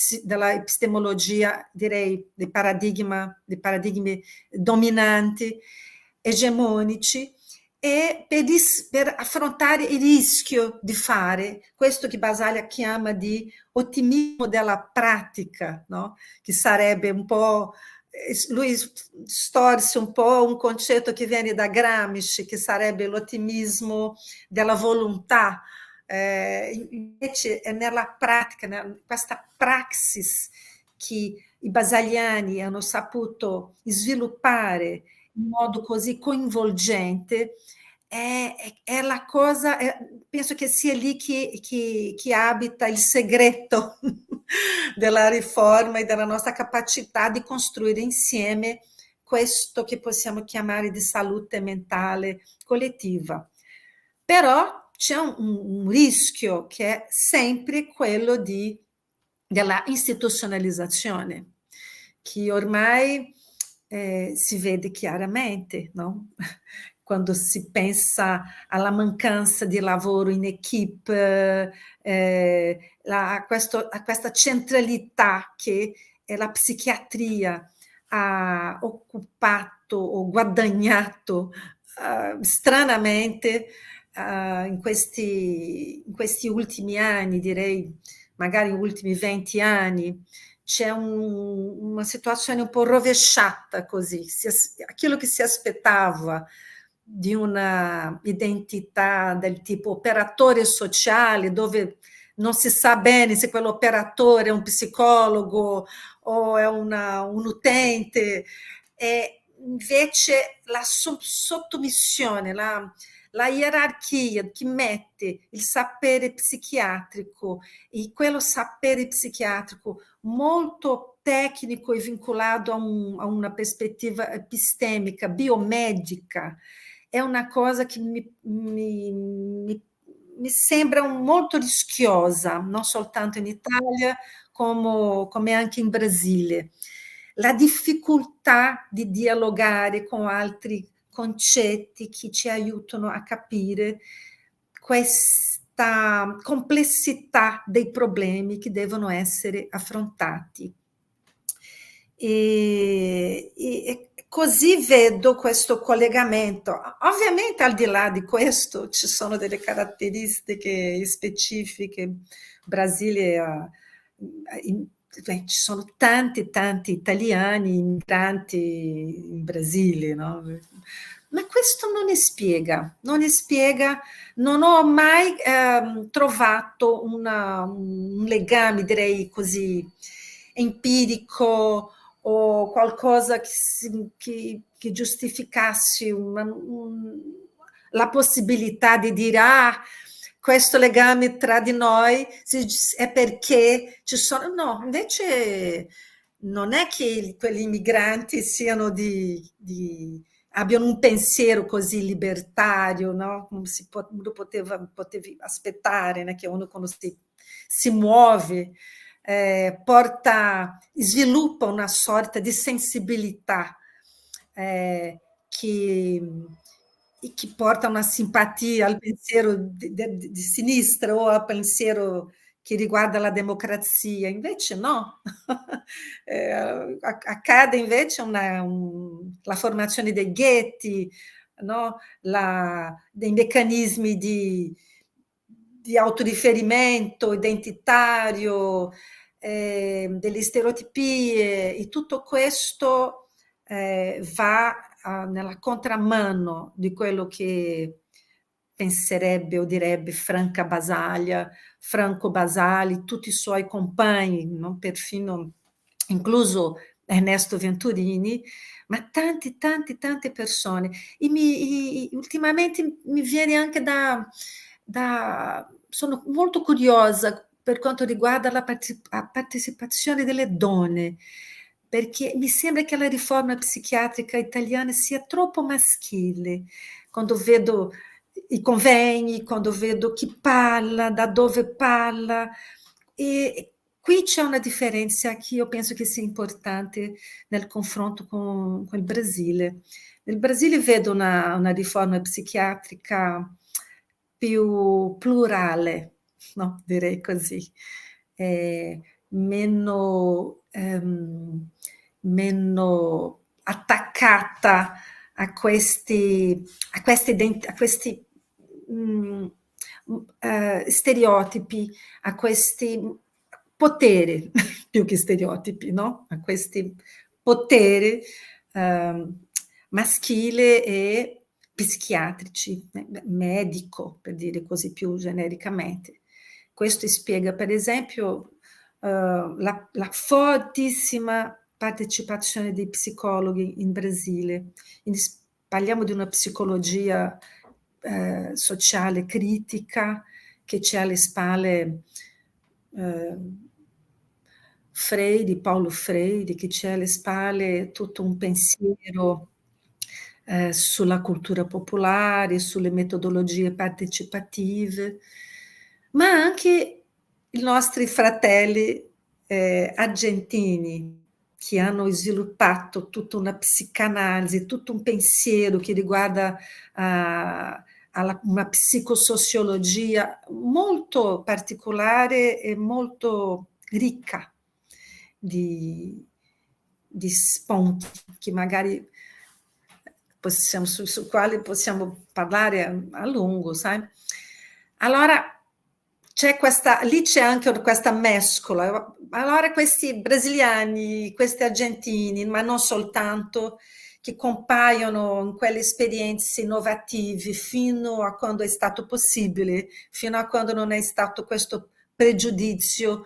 epistemologia, direi, dei paradigmi dominanti, egemonici, e per affrontare il rischio di fare questo che Basaglia chiama di ottimismo della pratica, no? Che sarebbe un po', lui storce un po' un concetto che viene da Gramsci, che sarebbe l'ottimismo della volontà, invece è nella pratica, questa praxis che i basaliani hanno saputo sviluppare in modo così coinvolgente, è la cosa, penso che sia lì che abita il segreto della riforma e della nostra capacità di costruire insieme questo che possiamo chiamare di salute mentale collettiva. Però c'è un rischio che è sempre quello della istituzionalizzazione, che ormai si vede chiaramente, no? Quando si pensa alla mancanza di lavoro in equipe, a questa centralità che la psichiatria ha occupato o guadagnato stranamente in questi ultimi anni, direi magari gli ultimi 20 anni, c'è una situazione un po' rovesciata così, aquilo che si aspettava di una identità del tipo operatore sociale, dove non si sa bene se quell'operatore è un psicologo o è un utente, e invece la sottomissione, la gerarchia che mette il sapere psichiatrico e quello sapere psichiatrico molto tecnico e vinculato a una prospettiva epistemica, biomedica, è una cosa che mi sembra molto rischiosa, non soltanto in Italia, come anche in Brasile. La difficoltà di dialogare con altri concetti che ci aiutano a capire questa complessità dei problemi che devono essere affrontati. E così vedo questo collegamento. Ovviamente al di là di questo ci sono delle caratteristiche specifiche. Brasile ci sono tanti italiani immigranti in Brasile, no? Ma questo non ne spiega, non ho mai trovato un legame, direi così, empirico o qualcosa che giustificasse la possibilità di dire questo legame tra di noi è perché ci sono... No, invece non è che quegli immigranti siano abbiano un pensiero così libertario, no? Come uno potevi aspettare, né? Che uno quando si muove sviluppa una sorta di sensibilità che porta una simpatia al pensiero di sinistra o al pensiero che riguarda la democrazia, invece no. Accade invece la formazione dei ghetti, no? Dei meccanismi di autoriferimento identitario, delle stereotipie, e tutto questo va nella contramano di quello che penserebbe o direbbe Franco Basali, tutti i suoi compagni, no? Perfino incluso Ernesto Venturini, ma tante persone. Ultimamente mi viene anche sono molto curiosa per quanto riguarda la partecipazione delle donne, perché mi sembra che la riforma psichiatrica italiana sia troppo maschile. Quando vedo i convegni, quando vedo chi parla, da dove parla, e qui c'è una differenza che io penso che sia importante nel confronto con il Brasile. Nel Brasile vedo una riforma psichiatrica più plurale, no? Direi così, meno attaccata a questi stereotipi, a questi poteri, più che stereotipi, no? A questi poteri maschile e psichiatrici, medico, per dire così più genericamente. Questo spiega, per esempio, la fortissima partecipazione dei psicologi in Brasile. Parliamo di una psicologia sociale critica che c'è alle spalle Paulo Freire, che c'è alle spalle tutto un pensiero sulla cultura popolare, sulle metodologie partecipative, ma anche i nostri fratelli argentini, che hanno sviluppato tutta una psicanalisi, tutto un pensiero che riguarda una psicosociologia molto particolare e molto ricca di spunti che magari su quali possiamo parlare a lungo, sai? Allora, lì c'è anche questa mescola. Allora questi brasiliani, questi argentini, ma non soltanto, che compaiono in quelle esperienze innovative fino a quando è stato possibile, fino a quando non è stato questo pregiudizio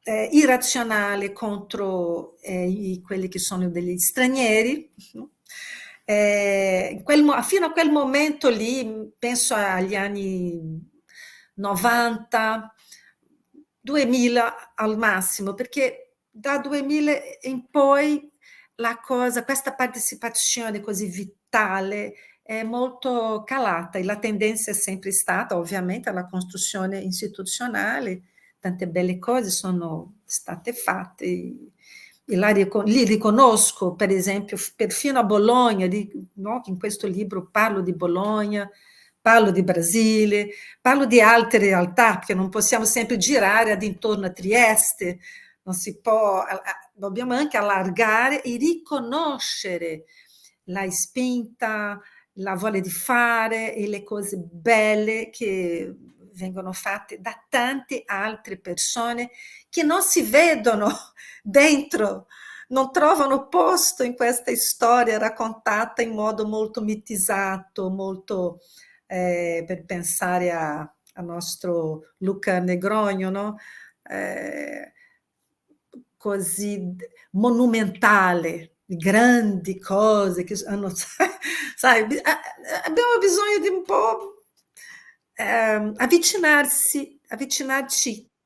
irrazionale contro quelli che sono degli stranieri. Fino a quel momento lì, penso agli anni 90, 2000 al massimo, perché da 2000 in poi questa partecipazione così vitale è molto calata, e la tendenza è sempre stata ovviamente alla costruzione istituzionale. Tante belle cose sono state fatte, e li riconosco, per esempio, perfino a Bologna, no? In questo libro parlo di Bologna, parlo di Brasile, parlo di altre realtà, perché non possiamo sempre girare ad intorno a Trieste, non si può, dobbiamo anche allargare e riconoscere la spinta, la voglia di fare e le cose belle che vengono fatte da tante altre persone che non si vedono dentro, non trovano posto in questa storia raccontata in modo molto mitizzato, molto per pensare al nostro Luca Negronio, no? Così monumentale, grandi cose che hanno, sai, abbiamo bisogno di un po' avvicinarci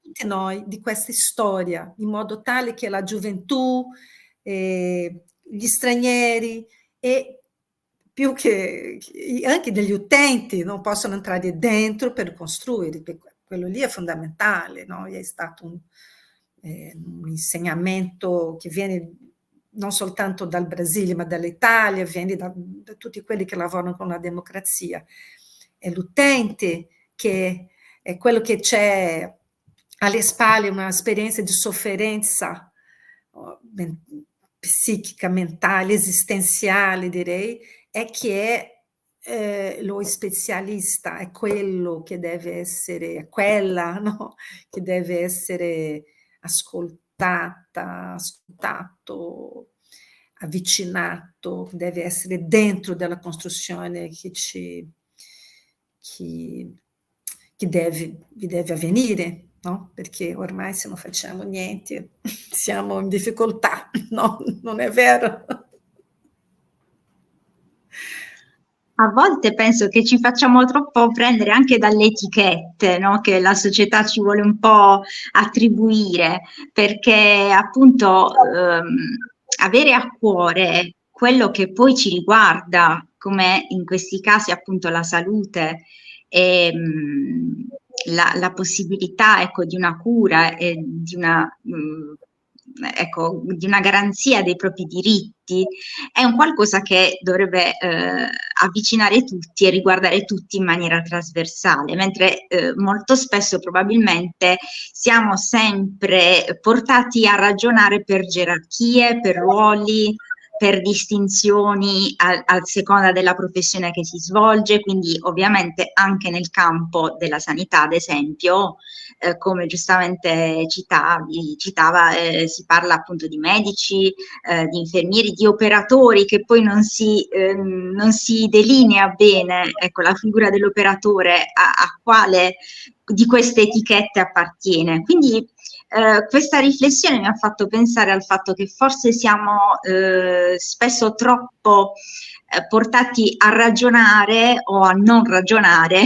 tutti noi di questa storia, in modo tale che la gioventù, gli stranieri e più che anche degli utenti non possono entrare dentro per costruire, perché quello lì è fondamentale, no? È stato un insegnamento che viene non soltanto dal Brasile, ma dall'Italia, viene da tutti quelli che lavorano con la democrazia. È l'utente che è quello che c'è alle spalle, un'esperienza di sofferenza psichica, mentale, esistenziale, direi, è che lo specialista è quello che deve essere, è quella, no? Che deve essere ascoltato, avvicinato, deve essere dentro della costruzione che deve avvenire, no? Perché ormai se non facciamo niente siamo in difficoltà, no? Non è vero? A volte penso che ci facciamo troppo prendere anche dalle etichette, no? Che la società ci vuole un po' attribuire, perché appunto avere a cuore quello che poi ci riguarda, come in questi casi appunto la salute e la possibilità, ecco, di una cura e di una ecco, di una garanzia dei propri diritti, è un qualcosa che dovrebbe avvicinare tutti e riguardare tutti in maniera trasversale, mentre molto spesso probabilmente siamo sempre portati a ragionare per gerarchie, per ruoli, per distinzioni a seconda della professione che si svolge, quindi ovviamente anche nel campo della sanità, ad esempio, come giustamente citava, si parla appunto di medici, di infermieri, di operatori, che poi non si delinea bene, ecco, la figura dell'operatore a quale di queste etichette appartiene. Quindi questa riflessione mi ha fatto pensare al fatto che forse siamo spesso troppo portati a ragionare o a non ragionare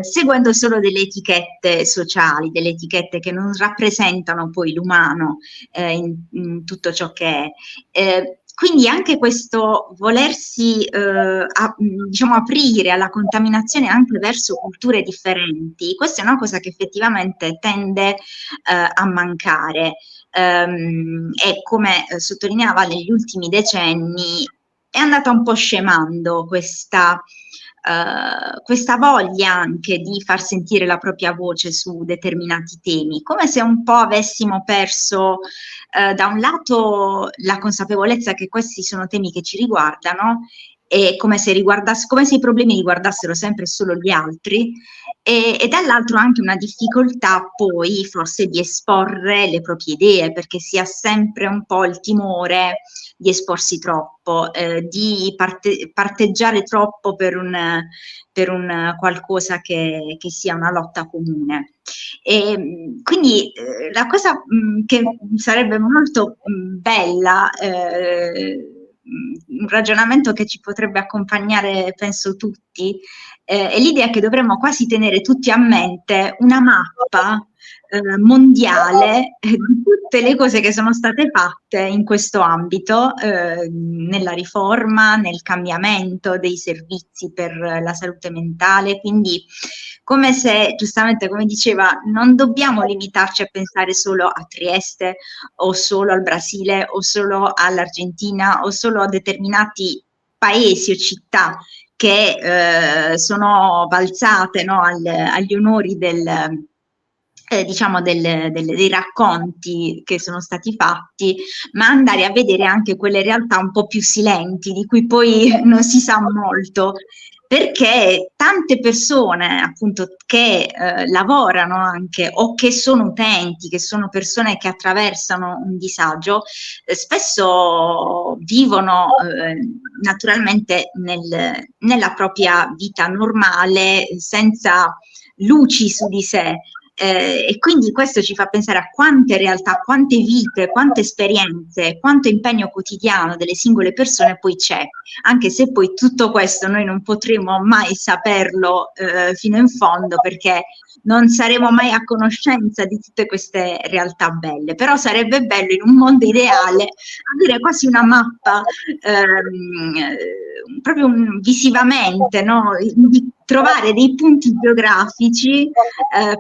seguendo solo delle etichette sociali, delle etichette che non rappresentano poi l'umano in tutto ciò che è. Quindi anche questo volersi diciamo aprire alla contaminazione anche verso culture differenti, questa è una cosa che effettivamente tende a mancare. E come sottolineava negli ultimi decenni è andata un po' scemando questa voglia anche di far sentire la propria voce su determinati temi, come se un po' avessimo perso da un lato la consapevolezza che questi sono temi che ci riguardano e come se i problemi riguardassero sempre solo gli altri e dall'altro anche una difficoltà poi forse di esporre le proprie idee, perché si ha sempre un po' il timore di esporsi troppo, di parteggiare troppo per un qualcosa che sia una lotta comune. E quindi la cosa che sarebbe molto bella, un ragionamento che ci potrebbe accompagnare, penso tutti, è l'idea che dovremmo quasi tenere tutti a mente una mappa mondiale di tutte le cose che sono state fatte in questo ambito, nella riforma, nel cambiamento dei servizi per la salute mentale, quindi come se, giustamente come diceva, non dobbiamo limitarci a pensare solo a Trieste o solo al Brasile o solo all'Argentina o solo a determinati paesi o città che sono balzate, no, agli onori diciamo dei racconti che sono stati fatti, ma andare a vedere anche quelle realtà un po' più silenti, di cui poi non si sa molto, perché tante persone appunto che lavorano anche o che sono utenti, che sono persone che attraversano un disagio, spesso vivono naturalmente nella propria vita normale senza luci su di sé, E quindi questo ci fa pensare a quante realtà, quante vite, quante esperienze, quanto impegno quotidiano delle singole persone poi c'è, anche se poi tutto questo noi non potremo mai saperlo fino in fondo, perché non saremo mai a conoscenza di tutte queste realtà belle, però sarebbe bello in un mondo ideale avere quasi una mappa proprio visivamente, no? Di trovare dei punti geografici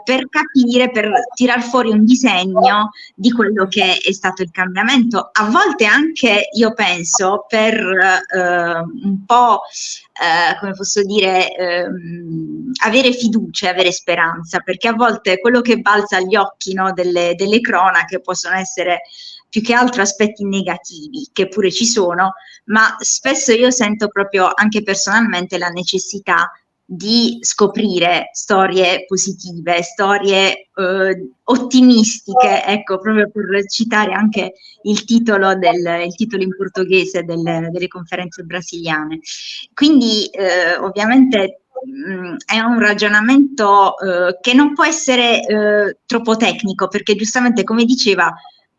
per capire, per tirar fuori un disegno di quello che è stato il cambiamento. A volte anche, io penso, per un po', come posso dire, avere fiducia e avere speranza, perché a volte quello che balza agli occhi, no, delle cronache possono essere più che altro aspetti negativi, che pure ci sono, ma spesso io sento proprio anche personalmente la necessità di scoprire storie positive, storie ottimistiche, ecco, proprio per citare anche il titolo in portoghese delle conferenze brasiliane. Quindi ovviamente è un ragionamento che non può essere troppo tecnico, perché giustamente, come diceva,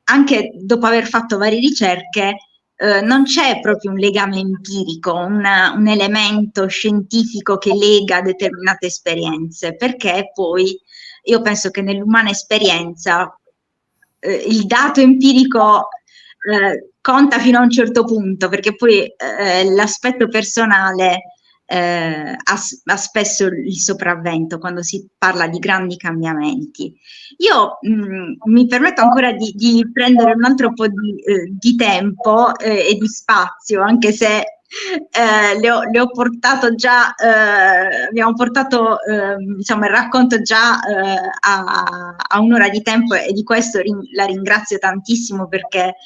anche dopo aver fatto varie ricerche, non c'è proprio un legame empirico, un elemento scientifico che lega determinate esperienze, perché poi io penso che nell'umana esperienza il dato empirico conta fino a un certo punto, perché poi l'aspetto personale ha spesso il sopravvento quando si parla di grandi cambiamenti. Io mi permetto ancora di prendere un altro po' di tempo e di spazio, anche se le ho portato già, abbiamo portato diciamo, il racconto già a un'ora di tempo, e di questo la ringrazio tantissimo, perché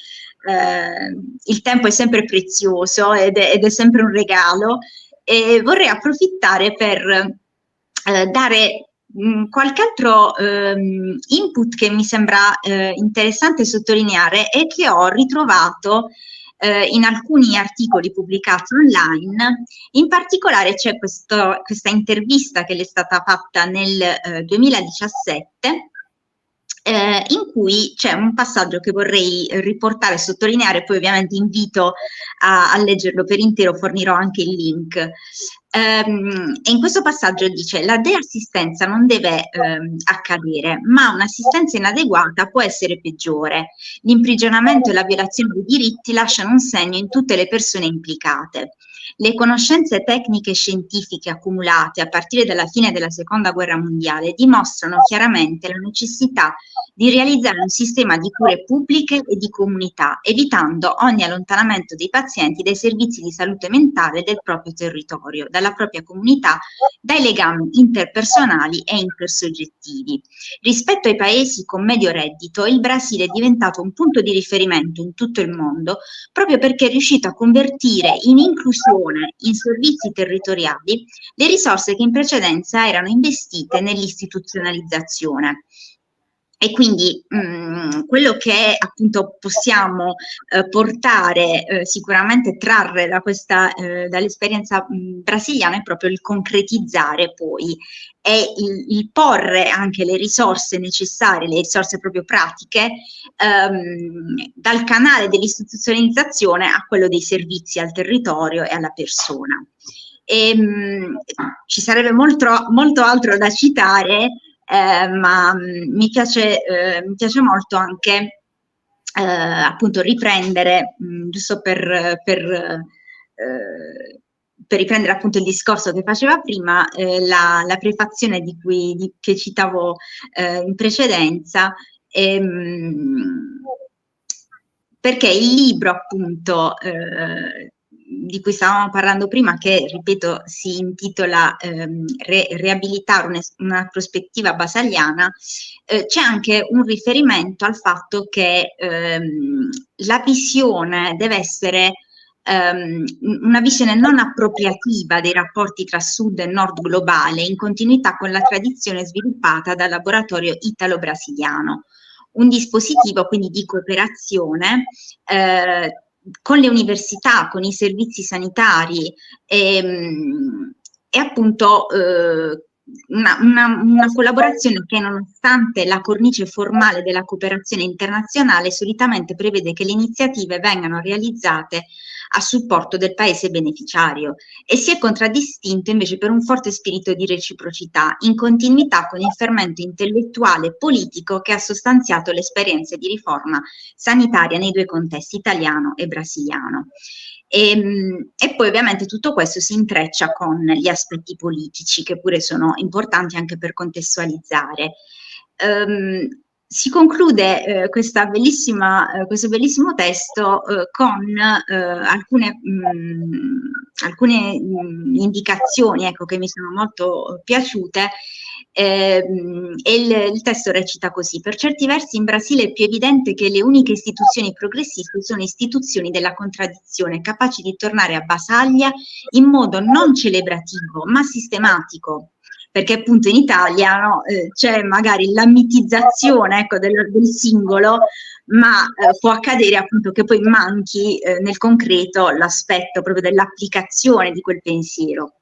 il tempo è sempre prezioso ed è sempre un regalo, e vorrei approfittare per dare qualche altro input che mi sembra interessante sottolineare e che ho ritrovato in alcuni articoli pubblicati online. In particolare c'è questa intervista che le è stata fatta nel 2017, in cui c'è un passaggio che vorrei riportare e sottolineare, poi ovviamente invito a leggerlo per intero, fornirò anche il link. E in questo passaggio dice: la deassistenza non deve accadere, ma un'assistenza inadeguata può essere peggiore. L'imprigionamento e la violazione dei diritti lasciano un segno in tutte le persone implicate. Le conoscenze tecniche e scientifiche accumulate a partire dalla fine della Seconda Guerra Mondiale dimostrano chiaramente la necessità di realizzare un sistema di cure pubbliche e di comunità, evitando ogni allontanamento dei pazienti dai servizi di salute mentale del proprio territorio, dalla propria comunità, dai legami interpersonali e intersoggettivi. Rispetto ai paesi con medio reddito, il Brasile è diventato un punto di riferimento in tutto il mondo, proprio perché è riuscito a convertire in inclusione in servizi territoriali le risorse che in precedenza erano investite nell'istituzionalizzazione. E quindi quello che appunto possiamo portare, sicuramente trarre da dall'esperienza brasiliana, è proprio il concretizzare poi e il porre anche le risorse necessarie, le risorse proprio pratiche, dal canale dell'istituzionalizzazione a quello dei servizi al territorio e alla persona. Ci sarebbe molto altro da citare, ma mi piace molto anche appunto riprendere, giusto per riprendere appunto il discorso che faceva prima, la prefazione che citavo in precedenza, perché il libro appunto di cui stavamo parlando prima, che ripeto si intitola Riabilitare una prospettiva basaliana, c'è anche un riferimento al fatto che la visione deve essere una visione non appropriativa dei rapporti tra sud e nord globale, in continuità con la tradizione sviluppata dal laboratorio italo-brasiliano. Un dispositivo quindi di cooperazione con le università, con i servizi sanitari e appunto una collaborazione che, nonostante la cornice formale della cooperazione internazionale, solitamente prevede che le iniziative vengano realizzate a supporto del paese beneficiario e si è contraddistinto invece per un forte spirito di reciprocità, in continuità con il fermento intellettuale e politico che ha sostanziato le esperienze di riforma sanitaria nei due contesti, italiano e brasiliano. E poi ovviamente tutto questo si intreccia con gli aspetti politici, che pure sono importanti anche per contestualizzare. Si conclude questo bellissimo testo con alcune indicazioni, ecco, che mi sono molto piaciute. E il testo recita così: per certi versi in Brasile è più evidente che le uniche istituzioni progressiste sono istituzioni della contraddizione, capaci di tornare a Basaglia in modo non celebrativo ma sistematico, perché appunto in Italia, no, c'è magari la mitizzazione, ecco, del singolo, ma può accadere appunto che poi manchi nel concreto l'aspetto proprio dell'applicazione di quel pensiero.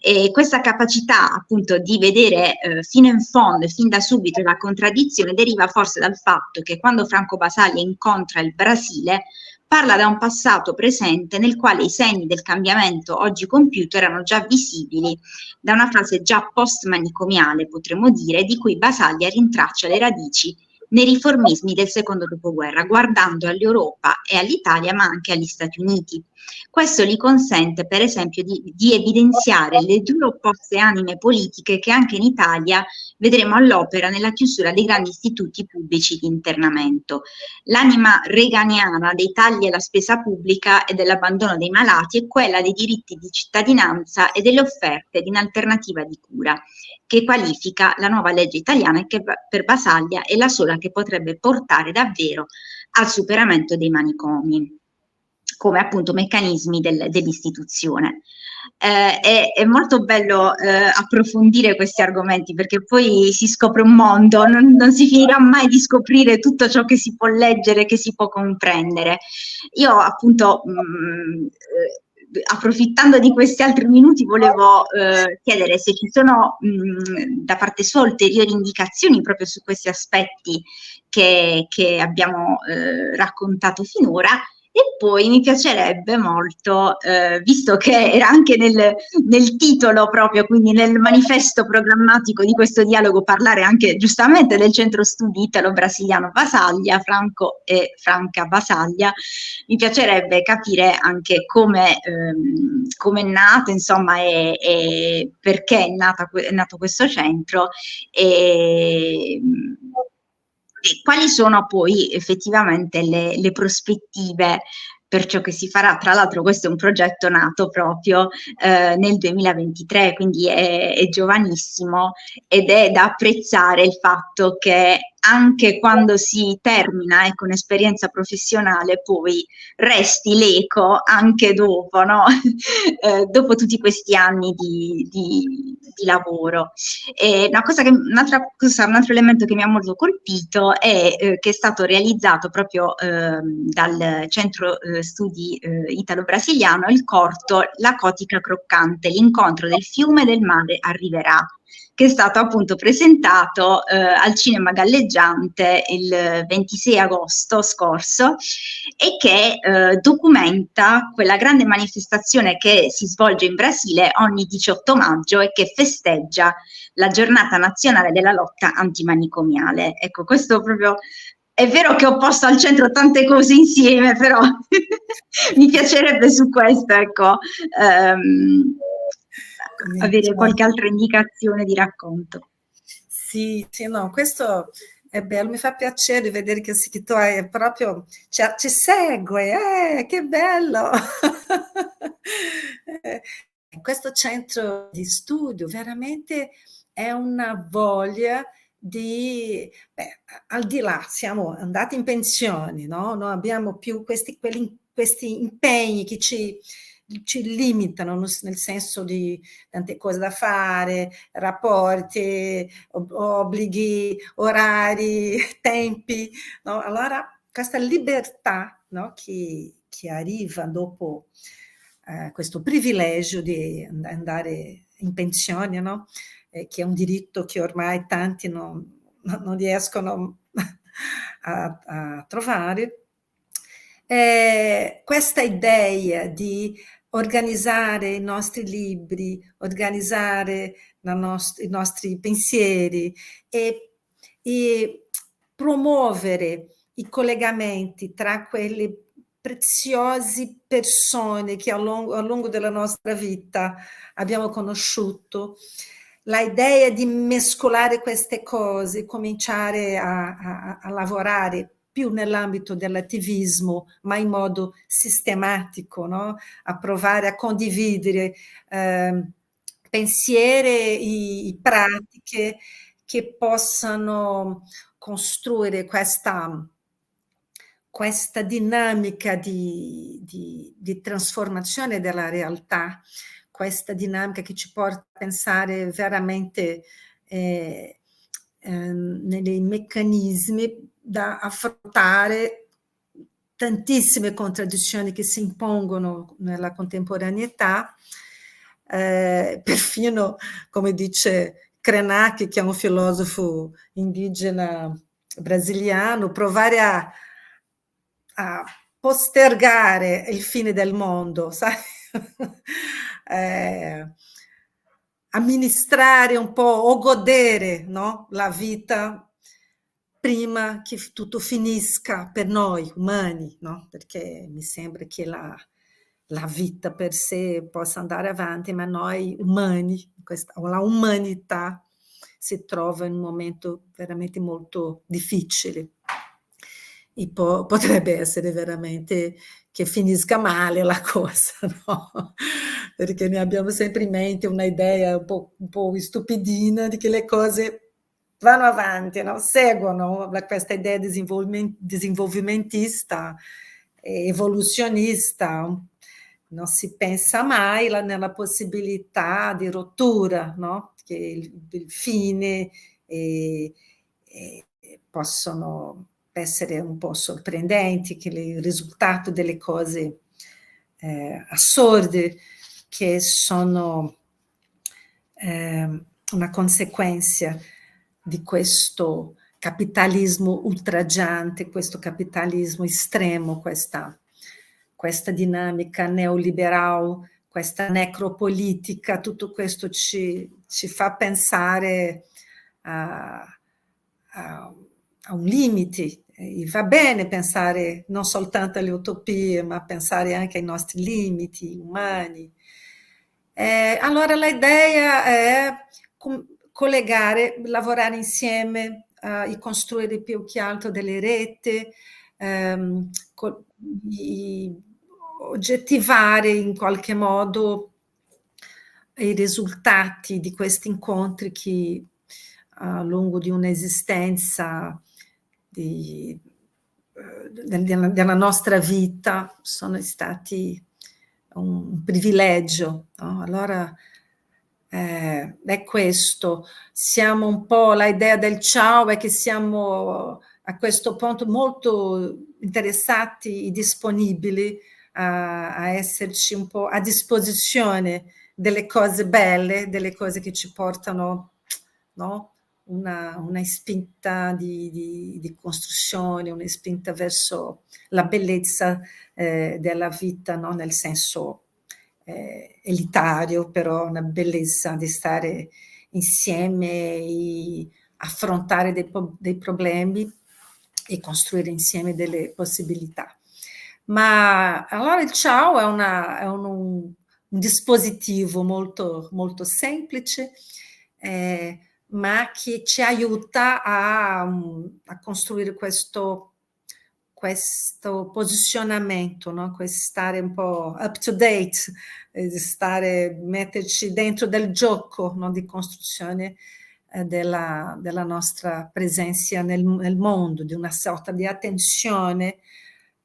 E questa capacità appunto di vedere fino in fondo e fin da subito la contraddizione deriva forse dal fatto che quando Franco Basaglia incontra il Brasile parla da un passato presente nel quale i segni del cambiamento oggi compiuto erano già visibili da una fase già post-manicomiale, potremmo dire, di cui Basaglia rintraccia le radici nei riformismi del secondo dopoguerra, guardando all'Europa e all'Italia, ma anche agli Stati Uniti. Questo gli consente, per esempio, di evidenziare le due opposte anime politiche che anche in Italia vedremo all'opera nella chiusura dei grandi istituti pubblici di internamento. L'anima reganiana dei tagli alla spesa pubblica e dell'abbandono dei malati è quella dei diritti di cittadinanza e delle offerte di un'alternativa di cura, che qualifica la nuova legge italiana e che per Basaglia è la sola che potrebbe portare davvero al superamento dei manicomi come appunto meccanismi dell'istituzione. È molto bello approfondire questi argomenti, perché poi si scopre un mondo, non si finirà mai di scoprire tutto ciò che si può leggere, che si può comprendere. Io appunto approfittando di questi altri minuti volevo chiedere se ci sono da parte sua ulteriori indicazioni proprio su questi aspetti che abbiamo raccontato finora. E poi mi piacerebbe molto, visto che era anche nel titolo proprio, quindi nel manifesto programmatico di questo dialogo, parlare anche giustamente del centro studi italo-brasiliano Basaglia, Franco e Franca Basaglia, mi piacerebbe capire anche come è nato, insomma, e perché è nato questo centro e quali sono poi effettivamente le prospettive per ciò che si farà. Tra l'altro questo è un progetto nato proprio nel 2023, quindi è giovanissimo, ed è da apprezzare il fatto che anche quando si termina un'esperienza professionale poi resti l'eco anche dopo, no? Dopo tutti questi anni di lavoro. E un altro elemento che mi ha molto colpito è che è stato realizzato proprio dal centro studi italo-brasiliano il corto La Cotica Croccante, l'incontro del fiume e del mare arriverà, che è stato appunto presentato al Cinema Galleggiante il 26 agosto scorso e che documenta quella grande manifestazione che si svolge in Brasile ogni 18 maggio e che festeggia la giornata nazionale della lotta antimanicomiale. Ecco, questo proprio è vero che ho posto al centro tante cose insieme, però mi piacerebbe su questo, ecco, avere qualche altra indicazione di racconto. Sì, sì, no, questo è bello, mi fa piacere vedere che tu hai proprio, ci segue, che bello! Questo centro di studio veramente è una voglia di, al di là, siamo andati in pensione, no? Non abbiamo più questi impegni che ci limitano, nel senso di tante cose da fare, rapporti, obblighi, orari, tempi, no? Allora questa libertà, no? che arriva dopo questo privilegio di andare in pensione, no? Che è un diritto che ormai tanti non riescono a trovare. Questa idea di organizzare i nostri libri, organizzare i nostri pensieri e promuovere i collegamenti tra quelle preziose persone che a lungo della nostra vita abbiamo conosciuto, l'idea di mescolare queste cose, cominciare a lavorare più nell'ambito dell'attivismo, ma in modo sistematico, no? A provare a condividere pensieri e pratiche che possano costruire questa dinamica di trasformazione della realtà, questa dinamica che ci porta a pensare veramente nei meccanismi da affrontare tantissime contraddizioni che si impongono nella contemporaneità, perfino, come dice Krenak, che è un filosofo indigena brasiliano, provare a postergare il fine del mondo, sai? Amministrare un po' o godere, no? La vita prima che tutto finisca per noi umani, no? Perché mi sembra che la vita per sé possa andare avanti, ma noi umani, la umanità si trova in un momento veramente molto difficile. E potrebbe essere veramente che finisca male la cosa, no? Perché ne abbiamo sempre in mente una idea un po' stupidina di che le cose vanno avanti, no? Seguono questa idea desenvolvimentista, evoluzionista. Non si pensa mai nella possibilità di rottura, no? Che il fine possono essere un po' sorprendenti, che il risultato delle cose assurde che sono una conseguenza di questo capitalismo ultraggiante, questo capitalismo estremo, questa dinamica neoliberale, questa necropolitica, tutto questo ci fa pensare a un limite. E va bene pensare non soltanto alle utopie, ma pensare anche ai nostri limiti umani. Allora l'idea è collegare, lavorare insieme e costruire più che altro delle reti, oggettivare in qualche modo i risultati di questi incontri che a lungo di un'esistenza della nostra vita sono stati un privilegio, no? Allora è questo, siamo un po', l'idea del ciao è che siamo a questo punto molto interessati e disponibili a esserci un po' a disposizione delle cose belle, delle cose che ci portano, no? Una spinta di costruzione, una spinta verso la bellezza della vita, no? Nel senso elitario, però una bellezza di stare insieme e affrontare dei problemi e costruire insieme delle possibilità. Ma allora il ciao è un dispositivo molto, molto semplice, ma che ci aiuta a costruire questo posizionamento, no? Stare un po' up to date, metterci dentro del gioco, no? Di costruzione della nostra presenza nel mondo, di una sorta di attenzione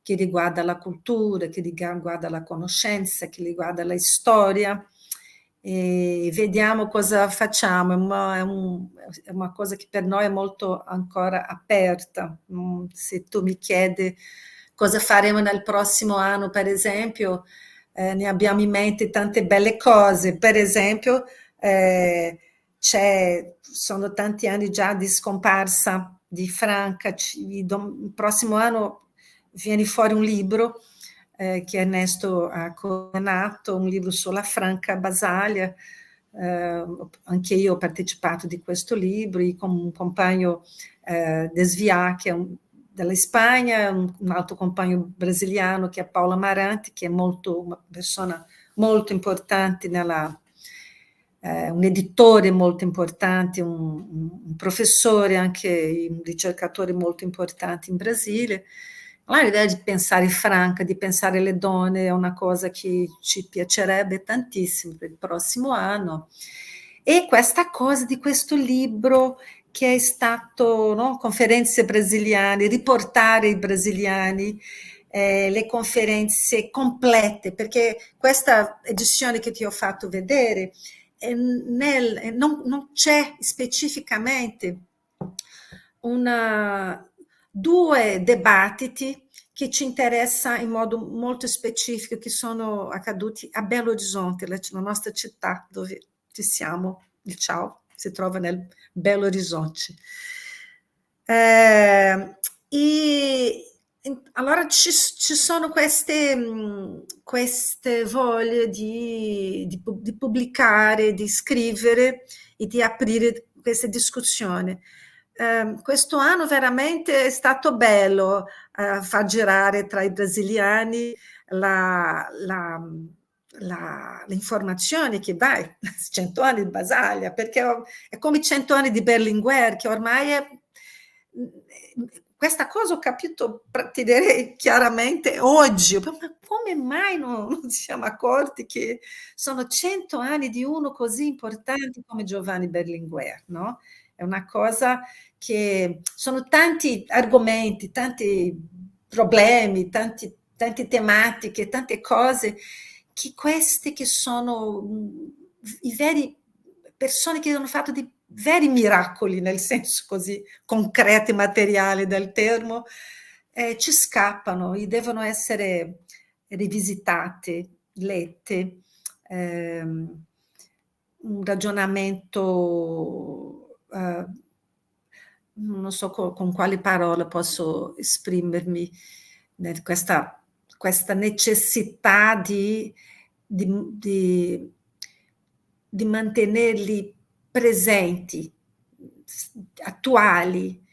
che riguarda la cultura, che riguarda la conoscenza, che riguarda la storia, e vediamo cosa facciamo. È una cosa che per noi è molto ancora aperta. Se tu mi chiedi cosa faremo nel prossimo anno, per esempio, ne abbiamo in mente tante belle cose. Per esempio, sono tanti anni già di scomparsa di Franca. Il prossimo anno viene fuori un libro che Ernesto ha coordinato, un libro sulla Franca Basaglia. Anche io ho partecipato di questo libro con un compagno Desvia, che è della Spagna, un altro compagno brasiliano che è Paolo Amaranti, che è una persona molto importante un editore molto importante, un professore, anche un ricercatore molto importante in Brasile. Allora, l'idea di pensare Franca, di pensare le donne, è una cosa che ci piacerebbe tantissimo per il prossimo anno. E questa cosa di questo libro che è stato, no? Conferenze brasiliane, riportare i brasiliani, le conferenze complete, perché questa edizione che ti ho fatto vedere, non c'è specificamente due dibattiti che ci interessano in modo molto specifico, che sono accaduti a Belo Horizonte, la nostra città dove ci siamo. Il Ciao si trova nel Belo Horizonte. Allora ci sono queste voglie di pubblicare, di scrivere e di aprire queste discussioni. Questo anno veramente è stato bello far girare tra i brasiliani l'informazione che dai, 100 anni di Basaglia, perché è come 100 anni di Berlinguer, che ormai è... Questa cosa ho capito, ti direi chiaramente oggi, ma come mai non ci siamo accorti che sono 100 anni di uno così importante come Giovanni Berlinguer, no? È una cosa che sono tanti argomenti, tanti problemi, tante tematiche, tante cose, che queste che sono i veri persone che hanno fatto di veri miracoli, nel senso così concreto e materiale del termo, ci scappano e devono essere rivisitate, lette. Un ragionamento, non so con quali parole posso esprimermi, questa necessità di mantenerli presenti, attuali,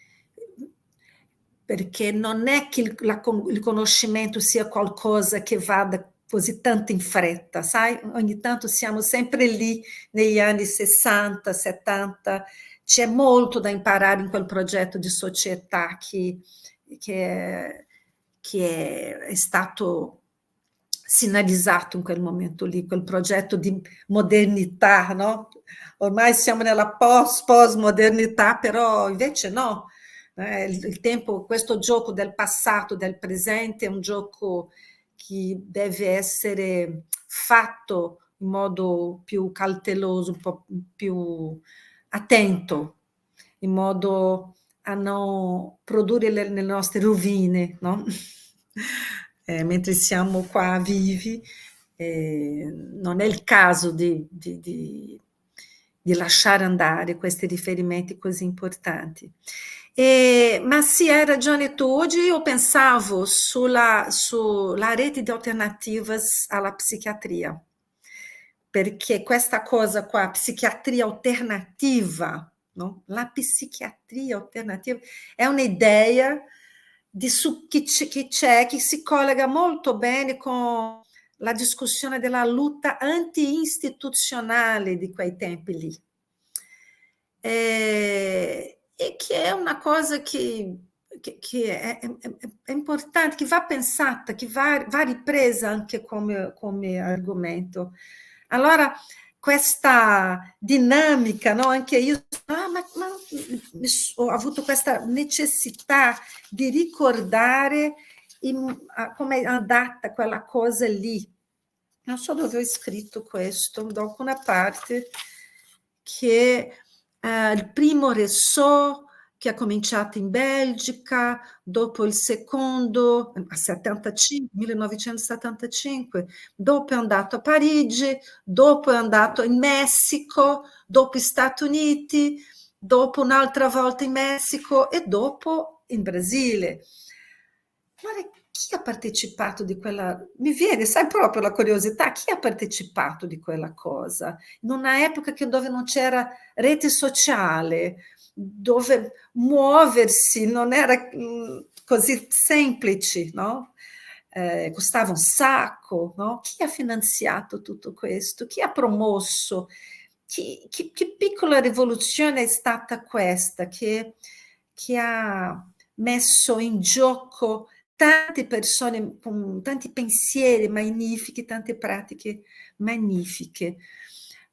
perché non è che il conoscimento sia qualcosa che vada così tanto in fretta, sai? Ogni tanto siamo sempre lì negli anni 60, 70, c'è molto da imparare in quel progetto di società che è stato sinalizzato in quel momento lì, quel progetto di modernità, no? Ormai siamo nella post-modernità, però invece no. Il tempo, questo gioco del passato, del presente, è un gioco che deve essere fatto in modo più cauteloso, un po' più attento, in modo a non produrre le nostre rovine, no? Mentre siamo qua vivi, non è il caso di lasciare andare questi riferimenti così importanti. Ma sì, hai ragione tu. Oggi io pensavo sulla rete di alternative alla psichiatria, perché questa cosa qua, psichiatria alternativa, no? La psichiatria alternativa è un'idea che c'è, che si collega molto bene con la discussione della lotta anti-istituzionale di quei tempi lì. E che è una cosa che è importante, che va pensata, che va ripresa anche come argomento. Allora, questa dinamica, no? Anche io ho avuto questa necessità di ricordare come è andata quella cosa lì. Non so dove ho scritto questo, da alcuna parte, che il primo ressò che ha cominciato in Belgica, dopo il secondo, a 1975, dopo è andato a Parigi, dopo è andato in Messico, dopo gli Stati Uniti, dopo un'altra volta in Messico e dopo in Brasile. Guarda, chi ha partecipato di quella... Mi viene, sai, proprio la curiosità, chi ha partecipato di quella cosa? In una epoca dove non c'era rete sociale, dove muoversi non era così semplice, no? Costava un sacco, no? Chi ha finanziato tutto questo? Chi ha promosso? Che piccola rivoluzione è stata questa che ha messo in gioco tante persone con tanti pensieri magnifici, tante pratiche magnifiche.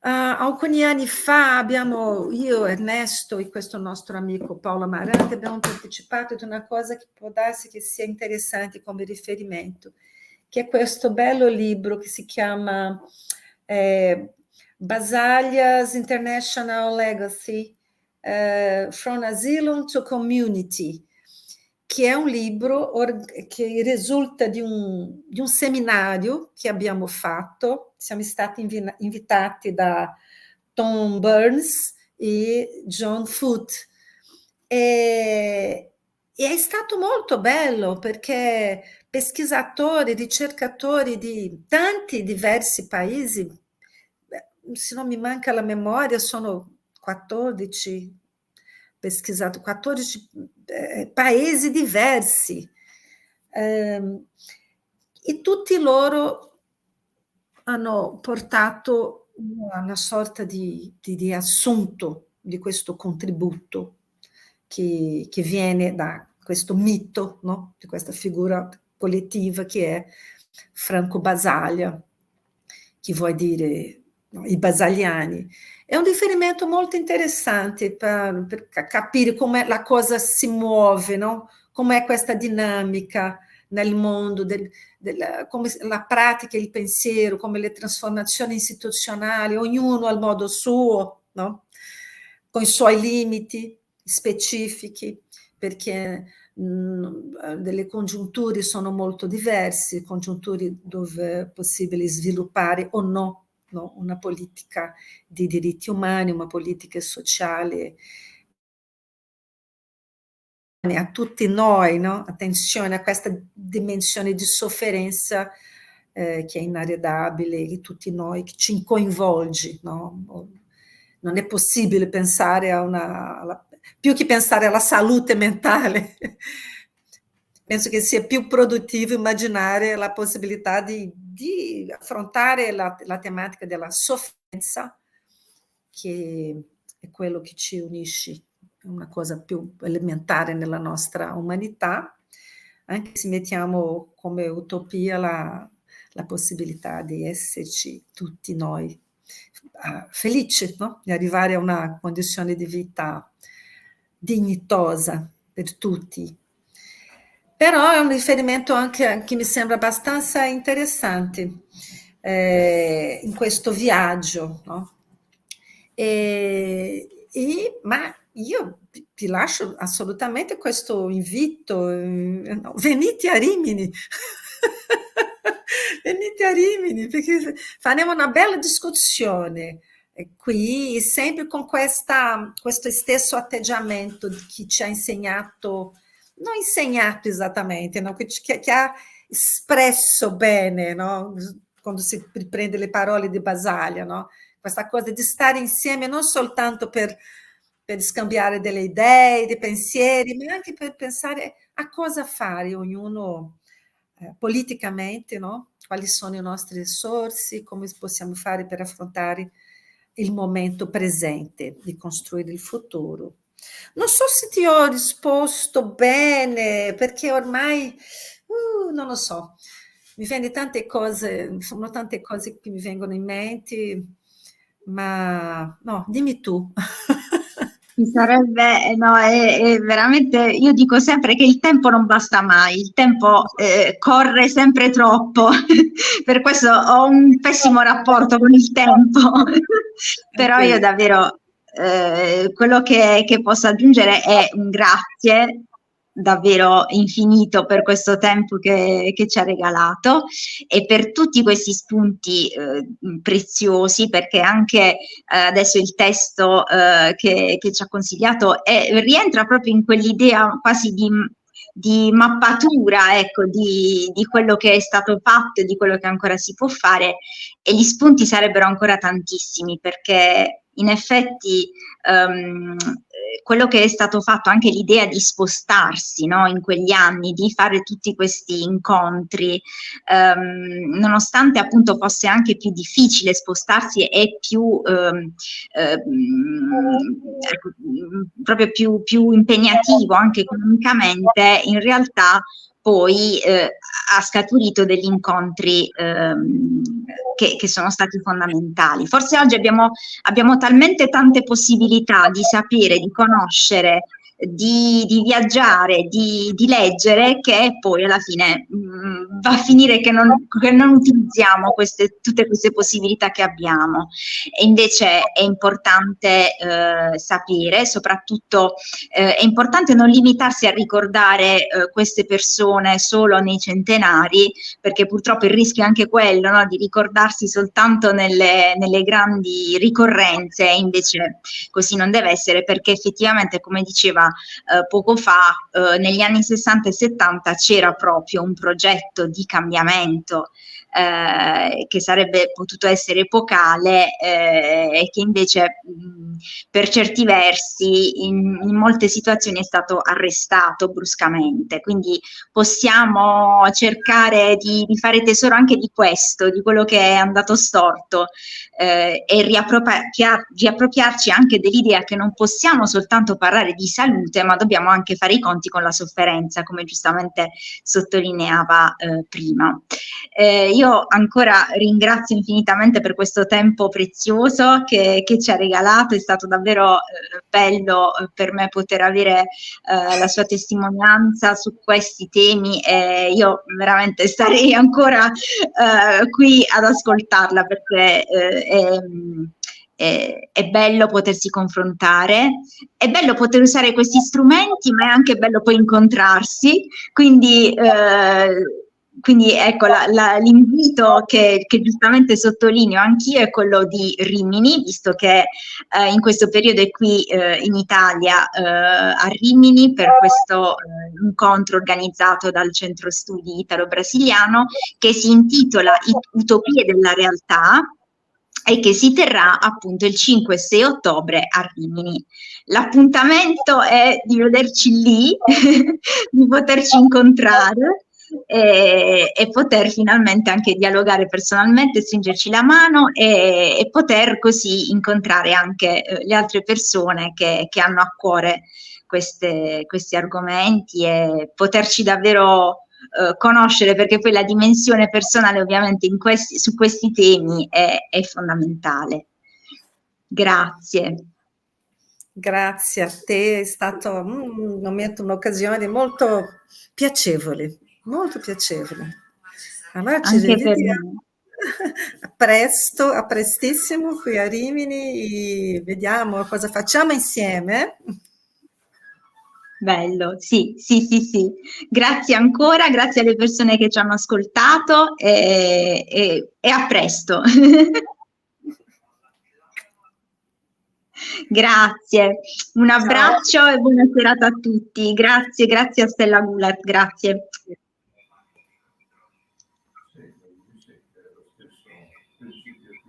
Alcuni anni fa abbiamo, io, Ernesto e questo nostro amico Paolo Amarante, abbiamo partecipato ad una cosa che può darsi che sia interessante come riferimento, che è questo bello libro che si chiama Basaglia's International Legacy, From Asylum to Community, che è un libro che risulta di un seminario che abbiamo fatto. Siamo stati invitati da Tom Burns e John Foote. E è stato molto bello perché pesquisatori, ricercatori di tanti diversi paesi, se non mi manca la memoria, sono 14 pesquisato 14 paesi diversi, e tutti loro hanno portato una sorta di riassunto di questo contributo che viene da questo mito, no? Di questa figura collettiva che è Franco Basaglia, che vuol dire, no, i basagliani. È un riferimento molto interessante per capire come la cosa si muove, no? Come è questa dinamica nel mondo, come la pratica, il pensiero, come le trasformazioni istituzionali, ognuno al modo suo, no? Con i suoi limiti specifici, perché delle congiunture sono molto diverse, congiunture dove è possibile sviluppare o no, no, una politica di diritti umani, una politica sociale. A tutti noi, no? Attenzione a questa dimensione di sofferenza che è inarredabile, che tutti noi, che ci coinvolge, no? Non è possibile pensare più che pensare alla salute mentale, penso che sia più produttivo immaginare la possibilità di affrontare la tematica della sofferenza, che è quello che ci unisce, una cosa più elementare nella nostra umanità, anche se mettiamo come utopia la possibilità di esserci tutti noi felici, no? Di arrivare a una condizione di vita dignitosa per tutti. Però è un riferimento anche che mi sembra abbastanza interessante in questo viaggio, no? Ma io ti lascio assolutamente questo invito, no, venite a Rimini, venite a Rimini, perché faremo una bella discussione qui, sempre con questo stesso atteggiamento di chi ci ha insegnato, non insegnato esattamente, no? che ha espresso bene, no? Quando si riprende le parole di Basaglia, no? Questa cosa di stare insieme non soltanto per scambiare delle idee, dei pensieri, ma anche per pensare a cosa fare ognuno politicamente, no? Quali sono i nostri risorse, come possiamo fare per affrontare il momento presente di costruire il futuro. Non so se ti ho risposto bene, perché ormai non lo so, mi viene tante cose, sono tante cose che mi vengono in mente, ma no, dimmi tu. Sarebbe, no, è veramente, io dico sempre che il tempo non basta mai, il tempo corre sempre troppo, per questo ho un pessimo rapporto con il tempo, però io davvero quello che posso aggiungere è un grazie davvero infinito per questo tempo che ci ha regalato e per tutti questi spunti preziosi, perché anche adesso il testo che ci ha consigliato rientra proprio in quell'idea quasi di mappatura, ecco, di quello che è stato fatto e di quello che ancora si può fare, e gli spunti sarebbero ancora tantissimi, perché in effetti quello che è stato fatto, anche l'idea di spostarsi, no, in quegli anni, di fare tutti questi incontri, nonostante appunto fosse anche più difficile spostarsi e più ecco, proprio più impegnativo anche economicamente, in realtà poi ha scaturito degli incontri che sono stati fondamentali. Forse oggi abbiamo talmente tante possibilità di sapere, di conoscere, di viaggiare, di leggere, che poi alla fine va a finire che non utilizziamo tutte queste possibilità che abbiamo. E invece è importante sapere, soprattutto è importante non limitarsi a ricordare queste persone solo nei centenari, perché purtroppo il rischio è anche quello, no? Di ricordarsi soltanto nelle grandi ricorrenze, e invece così non deve essere, perché effettivamente, come diceva poco fa, negli anni 60 e 70 c'era proprio un progetto di cambiamento che sarebbe potuto essere epocale e che invece per certi versi in molte situazioni è stato arrestato bruscamente. Quindi possiamo cercare di fare tesoro anche di questo, di quello che è andato storto, e riappropriarci anche dell'idea che non possiamo soltanto parlare di salute, ma dobbiamo anche fare i conti con la sofferenza, come giustamente sottolineava prima. Io ancora ringrazio infinitamente per questo tempo prezioso che ci ha regalato, è stato davvero bello per me poter avere la sua testimonianza su questi temi, e io veramente starei ancora qui ad ascoltarla, perché è bello potersi confrontare, è bello poter usare questi strumenti, ma è anche bello poi incontrarsi, quindi ecco, l'invito che giustamente sottolineo anch'io è quello di Rimini, visto che in questo periodo è qui in Italia a Rimini per questo incontro organizzato dal Centro Studi Italo-Brasiliano, che si intitola Utopie della realtà e che si terrà appunto il 5 e 6 ottobre a Rimini. L'appuntamento è di vederci lì, di poterci incontrare e poter finalmente anche dialogare personalmente, stringerci la mano e poter così incontrare anche le altre persone che hanno a cuore questi argomenti, e poterci davvero conoscere, perché poi la dimensione personale ovviamente su questi temi è fondamentale. Grazie. Grazie a te, è stato un momento, un'occasione molto piacevole, molto piacevole. Allora ci Anche per rivediamo. me. A presto, a prestissimo qui a Rimini, vediamo cosa facciamo insieme. Bello, sì. Grazie ancora, grazie alle persone che ci hanno ascoltato e a presto. Grazie, un abbraccio e buona serata a tutti. Grazie a Stella Gulat, grazie.